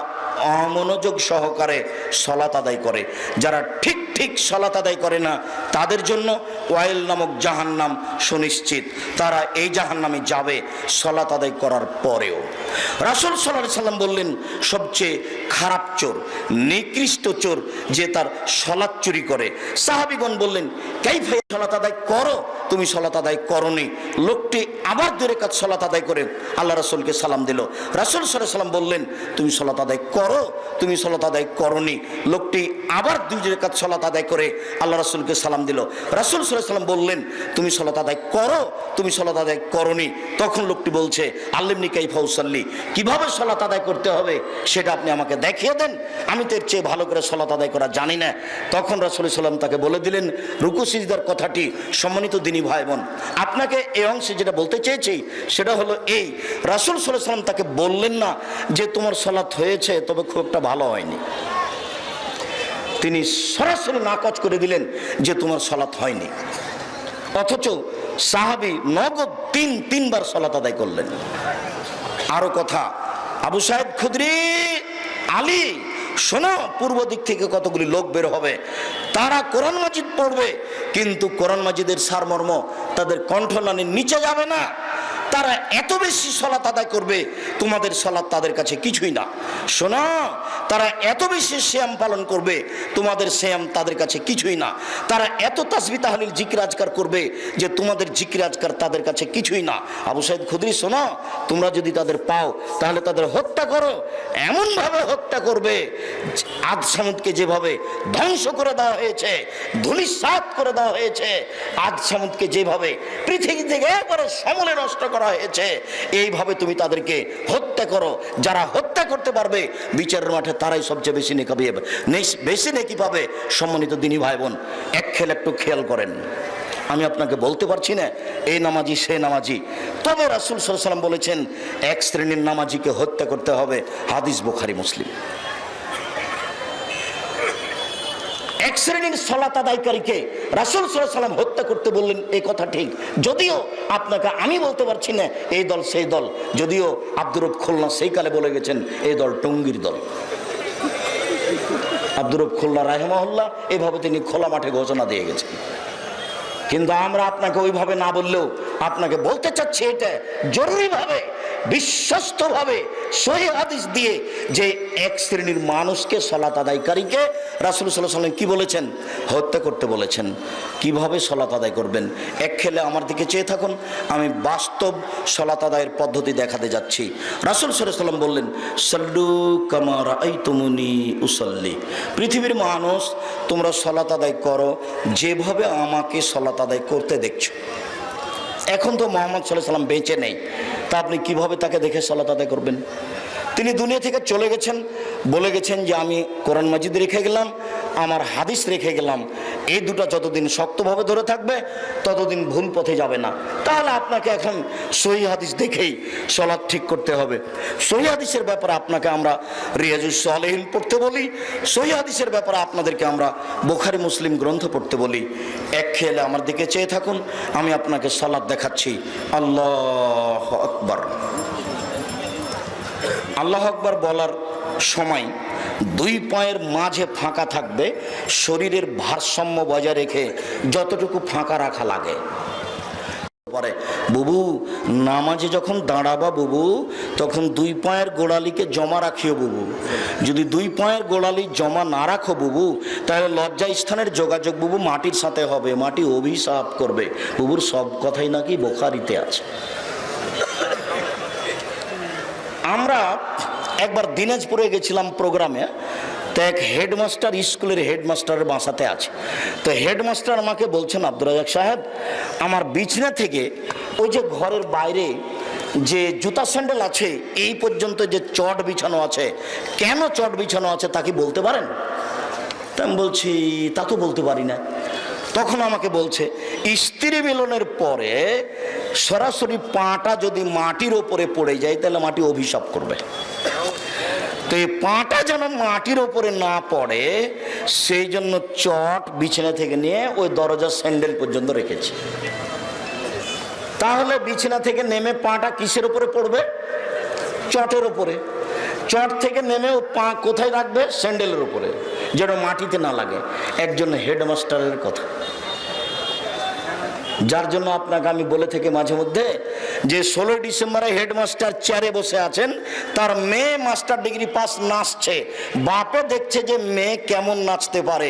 অমনোযোগ সহকারে সালাত আদায় করে। যারা ঠিক ঠিক সালাত আদায় করে না তাদের জন্য ওয়াইল নামক জাহান্নাম সুনিশ্চিত, তারা এই জাহান্নামে যাবে সালাত আদায় করার পরেও। রাসূল সাল্লাল্লাহু আলাইহি সাল্লাম বললেন, সবচেয়ে খারাপ চোর, নিকৃষ্ট চোর যে তার সালাত চুরি করে। সাহাবীগণ বললেন, কাইফা সালাত আদায় করো, তুমি সালাত আদায় করোনি। লোকটি আবার 2 রাকাত সালাত আদায় করে আল্লাহ রাসূলকে সালাম দিল। রাসূল সাল্লাল্লাহু আলাইহি সাল্লাম বললেন, তুমি সালাত আদায় করো, তুমি সালাত আদায় করোনি। লোকটি আবার 2 রাকাত সালাত আদায় করে আল্লাহ রাসূলকে সালাম দিল। রাসূল সাল্লাল্লাহু আলাইহি সাল্লাম বললেন, তুমি সালাত আদায় করো, তুমি সালাত আদায় করোনি। তখন লোকটি বলছে, আল্লিমনি কাইফা উসাল্লি, কিভাবে সালাত আদায় করতে হবে সেটা আপনি আমাকে দেখিয়ে দেন, আমি তো এর চেয়ে ভালো করে সালাত আদায় করা জানি না। তখন রাসূল সাল্লাল্লাহু আলাইহি সাল্লাম তাকে বলে দিলেন রুকু সিজদার কথাটি। সম্মানিত দিনী ভাই বোন, আপনাকে এই অংশে যেটা বলতে চেয়েছি সেটা হলো এই, রাসূল সাল্লাল্লাহু আলাইহি সাল্লাম তাকে বললেন না যে তোমার সালাত হয়েছে তবে খুব একটা ভালো হয়নি। তিনি সরাসরি নাকচ করে দিলেন যে তোমার সালাত হয়নি। অথচ সাহাবী নগদ তিনবার সালাত আদায় করলেন। আরো কথা, আবু সাঈদ খুদরি, আলী, শোনো, পূর্ব দিক থেকে কতগুলি লোক বের হবে, তারা কোরআন মাজিদ পড়বে কিন্তু কোরআন মাজিদের সারমর্ম তাদের কণ্ঠনালীর নিচে যাবে না। তারা এত বেশি সালাত আদায় করবে তোমাদের সালাত তাদের কাছে কিছুই না। শোনো, তারা এত বেশি সিয়াম পালন করবে তোমাদের সিয়াম তাদের কাছে কিছুই না। তারা এত তাসবিহ তাহলিল জিকির আজকার করবে যে তোমাদের জিকির আজকার তাদের কাছে কিছুই না। আবু সাঈদ খুদরি, শোনো, তোমরা যদি তাদের পাও তাহলে তাদের হত্যা করো, এমনভাবে হত্যা করবে আদ সামুদকে যেভাবে ধ্বংস করে দেওয়া হয়েছে, ধূলিসাৎ করে দেওয়া হয়েছে, আদ সামুদকে যেভাবে পৃথিবী থেকে একবারে সমূলে নষ্ট করা হয়েছে, এইভাবে তুমি তাদেরকে হত্যা করো। যারা হত্যা করতে পারবে বিচারের মাঠে তারাই সবচেয়ে বেশি নেকি পাবে। সম্মানিত দিনী ভাই বোন, একটু খেয়াল করেন, আমি আপনাকে বলতে পারছি না এই নামাজি সে নামাজি, তবে রাসূল সাল্লাল্লাহু আলাইহি ওয়াসাল্লাম বলেছেন এক শ্রেণীর নামাজিকে হত্যা করতে হবে। হাদিস বুখারী মুসলিম। এক শ্রেণীর সালাত আদায়কারীকে রাসূল সাল্লাল্লাহু আলাইহি ওয়াসাল্লাম হত্যা করতে বললেন, এই কথা ঠিক। যদিও আপনাকে আমি বলতে পারছি না এই দল সেই দল, যদিও আব্দুর রব খুলনা সেই কালে বলে গেছেন এই দল টঙ্গীর দল। আব্দুর রব খুলনা রাহিমাহুল্লাহ এভাবে তিনি খোলা মাঠে ঘোষণা দিয়ে গেছেন। কিন্তু আমরা আপনাকে ওইভাবে না বললেও আপনাকে বলতে চাচ্ছি এটা জরুরিভাবে, বিশ্বস্তভাবে, সহিহ হাদিস দিয়ে, যে এক শ্রেণীর মানুষকে সালাত আদায়কারীকে রাসূল সাল্লাল্লাহু আলাইহি ওয়াসাল্লাম কি বলেছেন? হত্যা করতে বলেছেন। কিভাবে সালাত আদায় করবেন? এক খেলে আমার দিকে চেয়ে থাকুন, আমি বাস্তব সালাত আদায়ের পদ্ধতি দেখাতে যাচ্ছি। রাসূল সাল্লাল্লাহু আলাইহি ওয়াসাল্লাম বললেন, সাল্লু কামা রাআইতুমুনি উসাল্লি, পৃথিবীর মানুষ তোমরা সালাত আদায় করো যেভাবে আমাকে সালাত আদায় করতে দেখছো। এখন তো মুহাম্মদ সাল্লাল্লাহু আলাইহি ওয়াসাল্লাম বেঁচে নেই, তা আপনি কিভাবে তাকে দেখে সালাত আদায় করবেন? তিনি দুনিয়া থেকে চলে গেছেন, বলে গেছেন যে আমি কোরআন মাজিদ রেখে গেলাম, আমার হাদিস রেখে গেলাম, এই দুটো যতদিন শক্তভাবে ধরে থাকবে ততদিন ভুল পথে যাবে না। তাহলে আপনাকে এখন সহিহ হাদিস দেখেই সালাত ঠিক করতে হবে। সহিহ হাদিসের ব্যাপারে আপনাকে আমরা রিয়াজুস সালেহিন পড়তে বলি, সহিহ হাদিসের ব্যাপারে আপনাদেরকে আমরা বুখারী মুসলিম গ্রন্থ পড়তে বলি। এক খেয়ালে আমার দিকে চেয়ে থাকুন, আমি আপনাকে সালাত দেখাচ্ছি। আল্লাহু আকবার। আল্লাহু আকবার বলার সময় দুই পায়ের মাঝে ফাঁকা থাকবে, শরীরের ভারসাম্য বজায় রেখে যতটুকু ফাঁকা রাখা লাগে। পরে বুবু নামাজে যখন দাঁড়াবা বুবু, তখন দুই পায়ের গোড়ালিকে জমা রাখিও বুবু। যদি দুই পায়ের গোড়ালি জমা না রাখো বুবু, তাহলে লজ্জা স্থানের যোগাযোগ বুবু মাটির সাথে হবে, মাটি অভিশাপ করবে। বুবুর সব কথাই নাকি বুখারীতে আছে। আমরা একবার দিনাজপুরে গেছিলাম প্রোগ্রামে, তো এক হেডমাস্টার, স্কুলের হেডমাস্টারের বাসাতে আছে। তো হেডমাস্টার আমাকে বলছেন, আব্দুর রাজাক সাহেব, আমার বিছনা থেকে ওই যে ঘরের বাইরে যে জুতা স্যান্ডেল আছে এই পর্যন্ত যে চট বিছানো আছে, কেন চট বিছানো আছে তা কি বলতে পারেন? তা আমি বলছি, তা তো বলতে পারি না। তখন আমাকে বলছে, স্ত্রী মিলনের পরে সরাসরি পাটা যদি মাটির ওপরে পড়ে যায় তাহলে মাটি অভিশাপ করবে। তো এই পাটা যেন মাটির ওপরে না পড়ে সেই জন্য চট বিছানা থেকে নিয়ে ওই দরজার স্যান্ডেল পর্যন্ত রেখেছি। তাহলে বিছানা থেকে নেমে পাটা কিসের উপরে পড়বে? চটের উপরে। চট থেকে নেমে ও পা কোথায় রাখবে? স্যান্ডেলের উপরে, যেন মাটিতে না লাগে। একজন হেডমাস্টারের কথা, যার জন্য আপনাকে আমি বলে থাকি মাঝে মধ্যে যে 16 ডিসেম্বরে হেডমাস্টার চেয়ারে বসে আছেন, তার মেয়ে মাস্টার ডিগ্রি পাস নাচছে, বাপে দেখছে যে মেয়ে কেমন নাচতে পারে।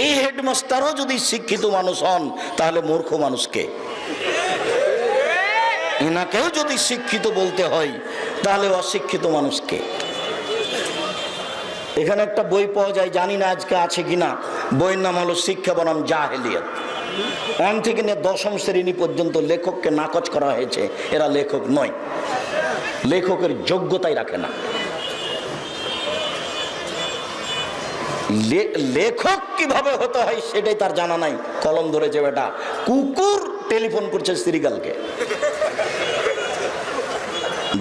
এই হেডমাস্টারও যদি শিক্ষিত মানুষ হন তাহলে মূর্খ মানুষকে, এনাকেও যদি শিক্ষিত বলতে হয় তাহলে অশিক্ষিত মানুষকে। এখানে একটা বই পাওয়া যায়, জানি না আজকে আছে কিনা, বইয়ের নাম হলো শিক্ষা বনাম জাহেলিয়াত। 1 থেকে নিয়ে 10ম শ্রেণী পর্যন্ত লেখককে নাকচ করা হয়েছে, এরা লেখক নয়, লেখকের যোগ্যতাই রাখে না। লেখক কিভাবে হতে হয় সেটাই তার জানা নাই। কলম ধরেছে বেটা, কুকুর টেলিফোন করছে শ্রীগালকে।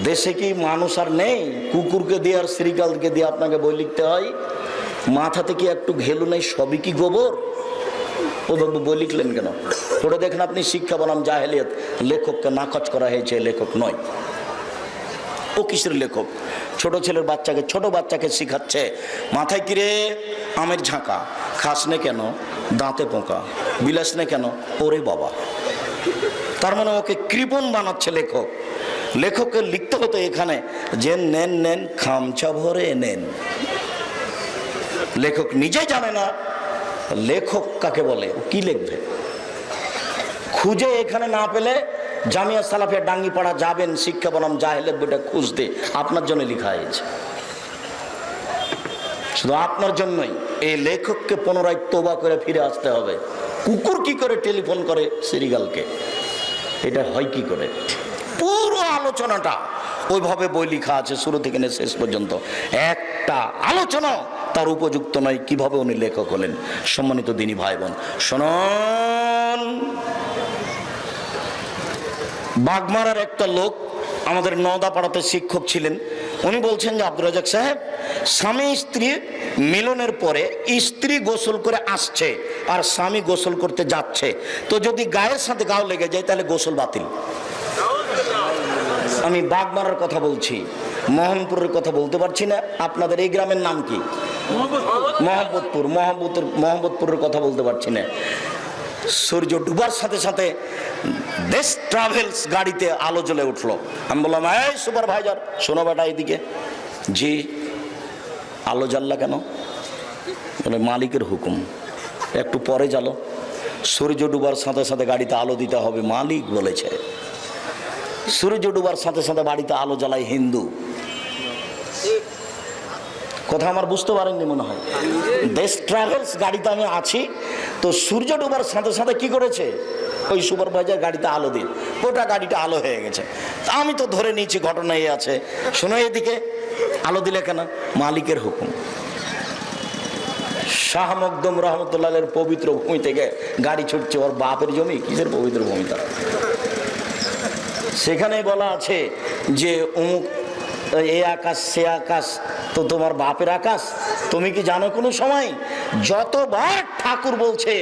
দেশে কি মানুষ আর নেই? কুকুরকে দিয়ে আর শ্রীগালকে দিয়ে আপনাকে বই লিখতে হয়? মাথাতে কি একটু ঘেলু নেই? সবই কি গোবর? ও বাবু বই লিখলেন কেন? পড়ে দেখেন আপনি, শিক্ষা বনাম জাহেলিয়াত। লেখককে নাকচ করা হয়েছে, লেখক নয়। ও কিসের লেখক? ছোট ছেলের বাচ্চাকে, ছোট বাচ্চাকে শিখাচ্ছে, মাথায় কিরে আমের ঝাঁকা, খাস নে কেন? দাঁতে পোকা, বিলাস নে কেন? ওরে বাবা! তার মানে ওকে কৃপণ বানাচ্ছে লেখক। লেখককে লিখতে হতো এখানে যে নেন নেন খামচা ভরে নেন। লেখক নিজে জানে না লেখক কাকে বলে, কি লিখবে। খুঁজে এখানে না পেলে জামিয়া সালাফিয়া ডাঙ্গিপাড়া যাবেন, শিক্ষা বনাম জাহেলিয়াত বইটা খুঁজতে, আপনার জন্য লেখা হয়েছে, শুধু আপনার জন্যই। এই লেখককে পুনরায় তোবা করে ফিরে আসতে হবে। কুকুর কি করে টেলিফোন করে শ্রীগালকে, এটা হয় কি করে? পুরো আলোচনাটা ওইভাবে বই লেখা আছে, শুরু থেকে নিয়ে শেষ পর্যন্ত একটা আলোচনা তার উপযুক্ত নয় কিভাবে উনি লেখক হলেন। সম্মানিত দিনী ভাই বোন শুনুন, বাগমারার একটা লোক আমাদের নওদাপাড়াতে শিক্ষক ছিলেন। উনি বলছেন যে আব্দুর রাজাক সাহেব, স্বামী স্ত্রী মিলনের পরে স্ত্রী গোসল করে আসছে আর স্বামী গোসল করতে যাচ্ছে, তো যদি গায়ের সাথে গাও লেগে যায় তাহলে গোসল বাতিল। আমি বাগমারার কথা বলছি, মোহনপুরের কথা বলতে পারছি না। আপনাদের এই গ্রামের নাম কি? মোহাম্মদপুর। মোহাম্মদপুরের কথা বলতে পারছি না। সূর্য ডুবার সাথে সাথে দেশ ট্রাভেলস গাড়িতে আলো জ্বলে উঠলো। আমি বললাম, এই সুপারভাইজার শোনো বেটা এদিকে। জি। আলো জ্বাললা কেন? বলে মালিকের হুকুম, একটু পরে জ্বালো। সূর্য ডুবার সাথে সাথে গাড়িতে আলো দিতে হবে, মালিক বলেছে। সূর্য ডুবার সাথে সাথে বাড়িতে আলো জ্বালায় হিন্দু। কথা আমার বুঝতে পারেননি মনে হয়। দেশ ট্রাভেলস গাড়িতে আমি আছি, তো সূর্য ডুবার সাথে সাথে কি করেছে, ওই সুপারভাইজার গাড়িতে আলো দিয়ে গোটা গাড়িটা আলো হয়ে গেছে। তা আমি তো ধরে নিয়েছি ঘটনা এই আছে। শোনো এদিকে, আলো দিলে কেন? মালিকের হুকুম। শাহ মকদুম রহমতুল্লাহের পবিত্র ভূমি থেকে গাড়ি ছুটছে, ওর বাপের জমি, কিসের পবিত্র ভূমি তার? সেখানে বলা আছে যে অমুক এই আকাশ সে আকাশ, তো তোমার বাপের আকাশ। তুমি কি জানো কোনো সময় যতবার ঠাকুর বলছে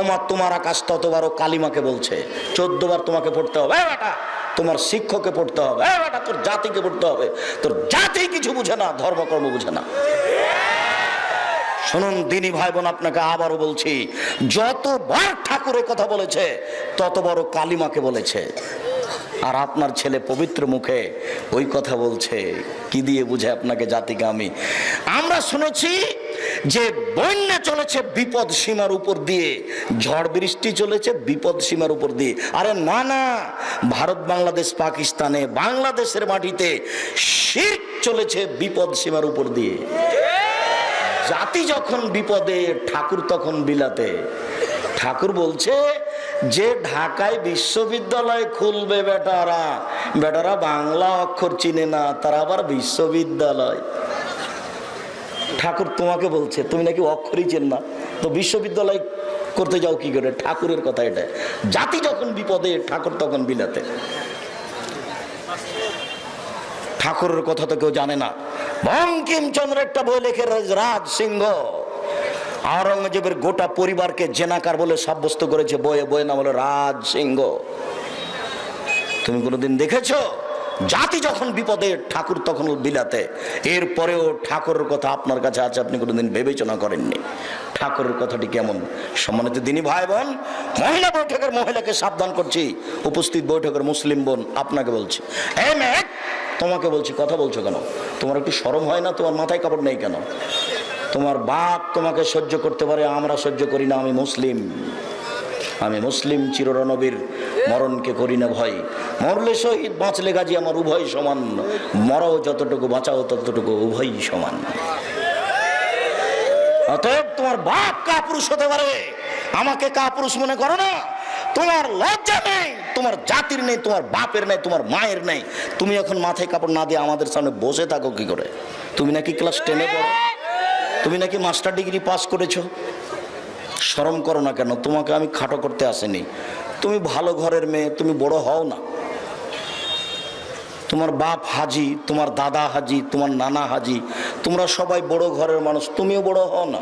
ওমা তোমার আকাশ, ততবার ও কালিমাকে বলছে। 14 বার তোমাকে পড়তে হবে, বেটা তোমার শিক্ষককে পড়তে হবে, বেটা তোর জাতিকে পড়তে হবে। তোর জাতি কিছু বুঝে না, ধর্মকর্ম বুঝে না। শুনুন দিনী ভাই বোন, আপনাকে আবারও বলছি, যতবার ঠাকুরের কথা বলেছে ততবার ও কালিমাকে বলেছে। আর আপনার ছেলে পবিত্র মুখে ওই কথা বলছে, কি দিয়ে বুঝে আপনাকে জাতিকে? আমরা শুনেছি যে বন্যা চলেছে বিপদ সীমার উপর দিয়ে, ঝড় বৃষ্টি চলেছে বিপদ সীমার উপর দিয়ে। আরে না না, ভারত বাংলাদেশ পাকিস্তানে বাংলাদেশের মাটিতে শিরক চলেছে বিপদ সীমার উপর দিয়ে। জাতি যখন বিপদে ঠাকুর তখন বিলাতে। ঠাকুর বলছে যে ঢাকায় বিশ্ববিদ্যালয় খুলবে বেটারা বাংলা অক্ষর চিনে না, তারা আবার বিশ্ববিদ্যালয়। ঠাকুর তোমাকে বলছে তুমি নাকি অক্ষরই চেন না, তো বিশ্ববিদ্যালয় করতে যাও কি করে? ঠাকুরের কথা এটা। জাতি যখন বিপদে ঠাকুর তখন বিলাতে। ঠাকুরের কথা তো কেউ জানে না। বঙ্কিমচন্দ্র একটা বই লিখে, রাজ সিংহ আওরঙ্গজেবের গোটা পরিবারকে জেনাকার বলে সাব্যস্ত করেছে। বইয়ের নাম হলো রাজ সিংহ। তুমি কোনোদিন দেখেছো? জাতি যখন বিপদে ঠাকুর তখন বিলাতে। এরপরেও ঠাকুরের কথা আপনার কাছে আছে, আপনি কোনোদিন বিবেচনা করেননি। ঠাকুরের কথাটি কেমন? সম্মানিত দিনী ভাই বোন, মহিলা বৈঠকের মহিলাকে সাবধান করছি, উপস্থিত বৈঠকের মুসলিম বোন আপনাকে বলছি, এই মেয়ে তোমাকে বলছি, কথা বলছো কেন? তোমার একটু শরম হয় না? তোমার মাথায় কাপড় নেই কেন? তোমার বাপ তোমাকে সহ্য করতে পারে, আমরা সহ্য করি না। আমি মুসলিম চিররণবীর, মরণকে করি না ভয়। মরলে শহীদ, বাঁচলে গাজী, আমার উভয় সমান। মরাও যতটুকু, বাঁচাও ততটুকু, উভয়ই সমান। অতএব তোমার বাপ কাপুরুষ হতে পারে, আমাকে কাপুরুষ মনে করো না। তোমার লজ্জা নেই, তোমার জাতির নেই, তোমার বাপের নেই, তোমার মায়ের নেই। তুমি এখন মাথায় কাপড় না দিয়ে আমাদের সামনে বসে থাকো কি করে? তুমি নাকি ক্লাস 10-এ পড়ো? তুমি নাকি মাস্টার ডিগ্রি পাস করেছো? শরম করো না কেন? তোমাকে আমি খাটো করতে আসিনি। তুমি ভালো ঘরের মেয়ে, তুমি বড় হও না। তোমার বাপ হাজি, তোমার দাদা হাজি, তোমার নানা হাজি, তোমরা সবাই বড় ঘরের মানুষ, তুমিও বড় হও না।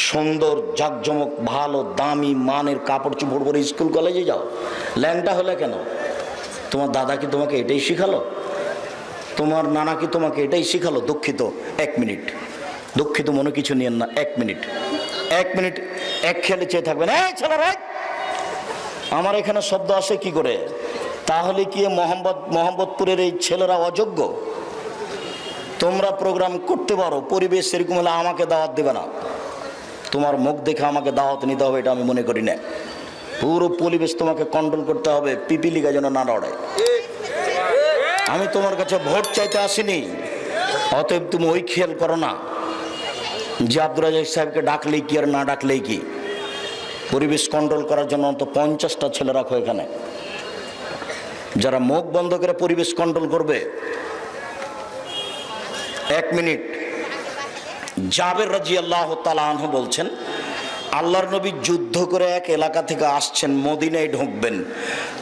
সুন্দর জাকজমক ভালো দামি মানের কাপড় চোপড় পরে স্কুল কলেজে যাও। ল্যাংটা হলে কেন? তোমার দাদা কি তোমাকে এটাই শিখালো? তোমার নানা কি তোমাকে এটাই শিখালো? দুঃখিত, 1 মিনিট, দুঃখিত মনে কিছু নিয়েন না, 1 মিনিট এক খেয়ালে চেয়ে থাকবেন। এই ছেলেরা, আমার এখানে শব্দ আসে কি করে? তাহলে কি মোহাম্মদপুরের এই ছেলেরা অযোগ্য? তোমরা প্রোগ্রাম করতে পারো, পরিবেশ সেরকম হলে আমাকে দাওয়াত দেবে না। তোমার মুখ দেখে আমাকে দাওয়াত নিতে হবে এটা আমি মনে করি না। পুরো পরিবেশ তোমাকে কন্ট্রোল করতে হবে, পিপিলিকা যেন না লড়ে। আমি তোমার কাছে ভোট চাইতে আসিনি, অতএব তুমি ওই খেয়াল করো না যে আব্দুর রাজ্জাক সাহেবকে ডাকলেই কি আর না ডাকলেই কি। পরিবেশ কন্ট্রোল করার জন্য অন্তত 50টা ছেলে রাখো এখানে, যারা মুখ বন্ধ করে পরিবেশ কন্ট্রোল করবে। 1 মিনিট। জাবের রাদিয়াল্লাহু তাআলা আনহু বলছেন, আল্লাহর নবী যুদ্ধ করে এক এলাকা থেকে আসছেন, মদিনায় ঢুকবেন।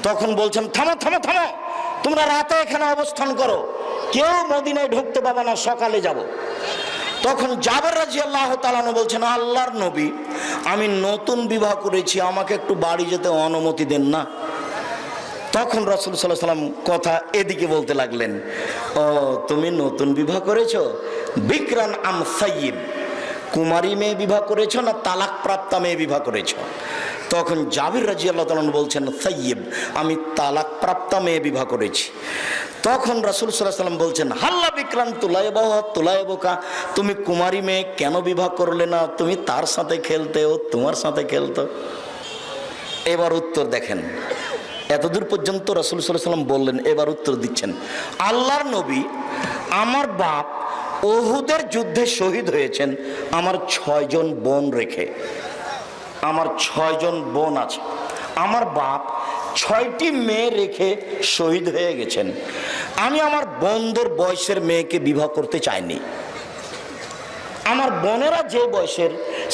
তখন বলছেন, থামো থামো থামো, তোমরা রাতে এখানে অবস্থান করো, কেউ মদিনায় ঢুকতে পাবে না, সকালে যাব। তখন জাবের রাদিয়াল্লাহু তাআলা আনহু বলছেন, আল্লাহর নবী, আমি নতুন বিবাহ করেছি, আমাকে একটু বাড়ি যেতে অনুমতি দেন না। তখন রাসূল সাল্লাল্লাহু আলাইহি ওয়াসাল্লাম কথা এদিকে বলতে লাগলেন, ও তুমি নতুন বিবাহ করেছো? বিকরান আম সাইয়্যিব, কুমারী মেয়ে বিবাহ করেছো না তালাক প্রাপ্তা মেয়ে বিবাহ করেছো? তখন জাবির রাদিয়াল্লাহু তাআলা বলছেন, সাইয়্যিব, আমি তালাক প্রাপ্তা মেয়ে বিবাহ করেছি। তখন রাসূল সাল্লাল্লাহু আলাইহি ওয়াসাল্লাম বলছেন, হাল্লা বিকরান তুলাইবকা, তুমি কুমারী মেয়ে কেন বিবাহ করলে না? তুমি তার সাথে খেলতে, ও তোমার সাথে খেলতো। এবার উত্তর দেখেন, এতদূর পর্যন্ত রাসূল সাল্লাল্লাহু আলাইহি ওয়াসাল্লাম বললেন, এবার উত্তর দিচ্ছেন, আল্লাহর নবী, আমার বাপ উহুদের যুদ্ধে শহীদ হয়েছেন আমার 6 জন বোন রেখে। আমার 6 জন বোন আছে, আমার বাপ 6টি মেয়ে রেখে শহীদ হয়ে গেছেন। আমি আমার বোনদের বয়সের মেয়েকে বিবাহ করতে চাইনি। আমার বোনেরা যে বয়সের,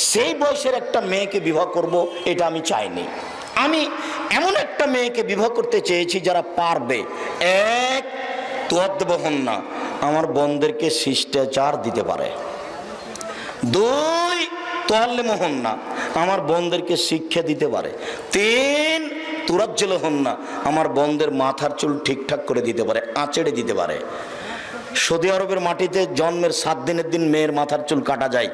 সেই বয়সের একটা মেয়েকে বিবাহ করব, এটা আমি চাইনি। আমি এমন একটা মেয়েকে বিবাহ করতে চেয়েছি যারা পারবে, 1 তুয়াদ্দবহন না, আমার বোনদেরকে শিষ্টাচার দিতে পারে। 2 তোয়াল্লিমহন না, আমার বোনদেরকে শিক্ষা দিতে পারে। 3 তুরাজ্জলহন না, আমার বোনদের মাথার চুল ঠিকঠাক করে দিতে পারে, আঁচড়ে দিতে পারে। সৌদি আরবের মাটিতে জন্মের 7 দিনের দিন মেয়ের মাথার চুল কাটা যায়,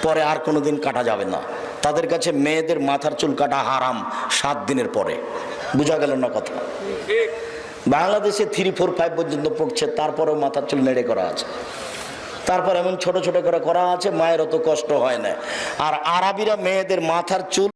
পরে আর কোনো দিন কাটা যাবে না। তাদের কাছে মেয়েদের মাথার চুল কাটা হারাম 7 দিনের পরে। বুঝা গেল না কথা? বাংলাদেশে 3, 4, 5 পর্যন্ত পড়ছে, তারপরেও মাথার চুল নেড়ে করা আছে। তারপর এমন ছোট ছোট করে করা আছে, মায়ের অত কষ্ট হয় না। আর আরবিরা মেয়েদের মাথার চুল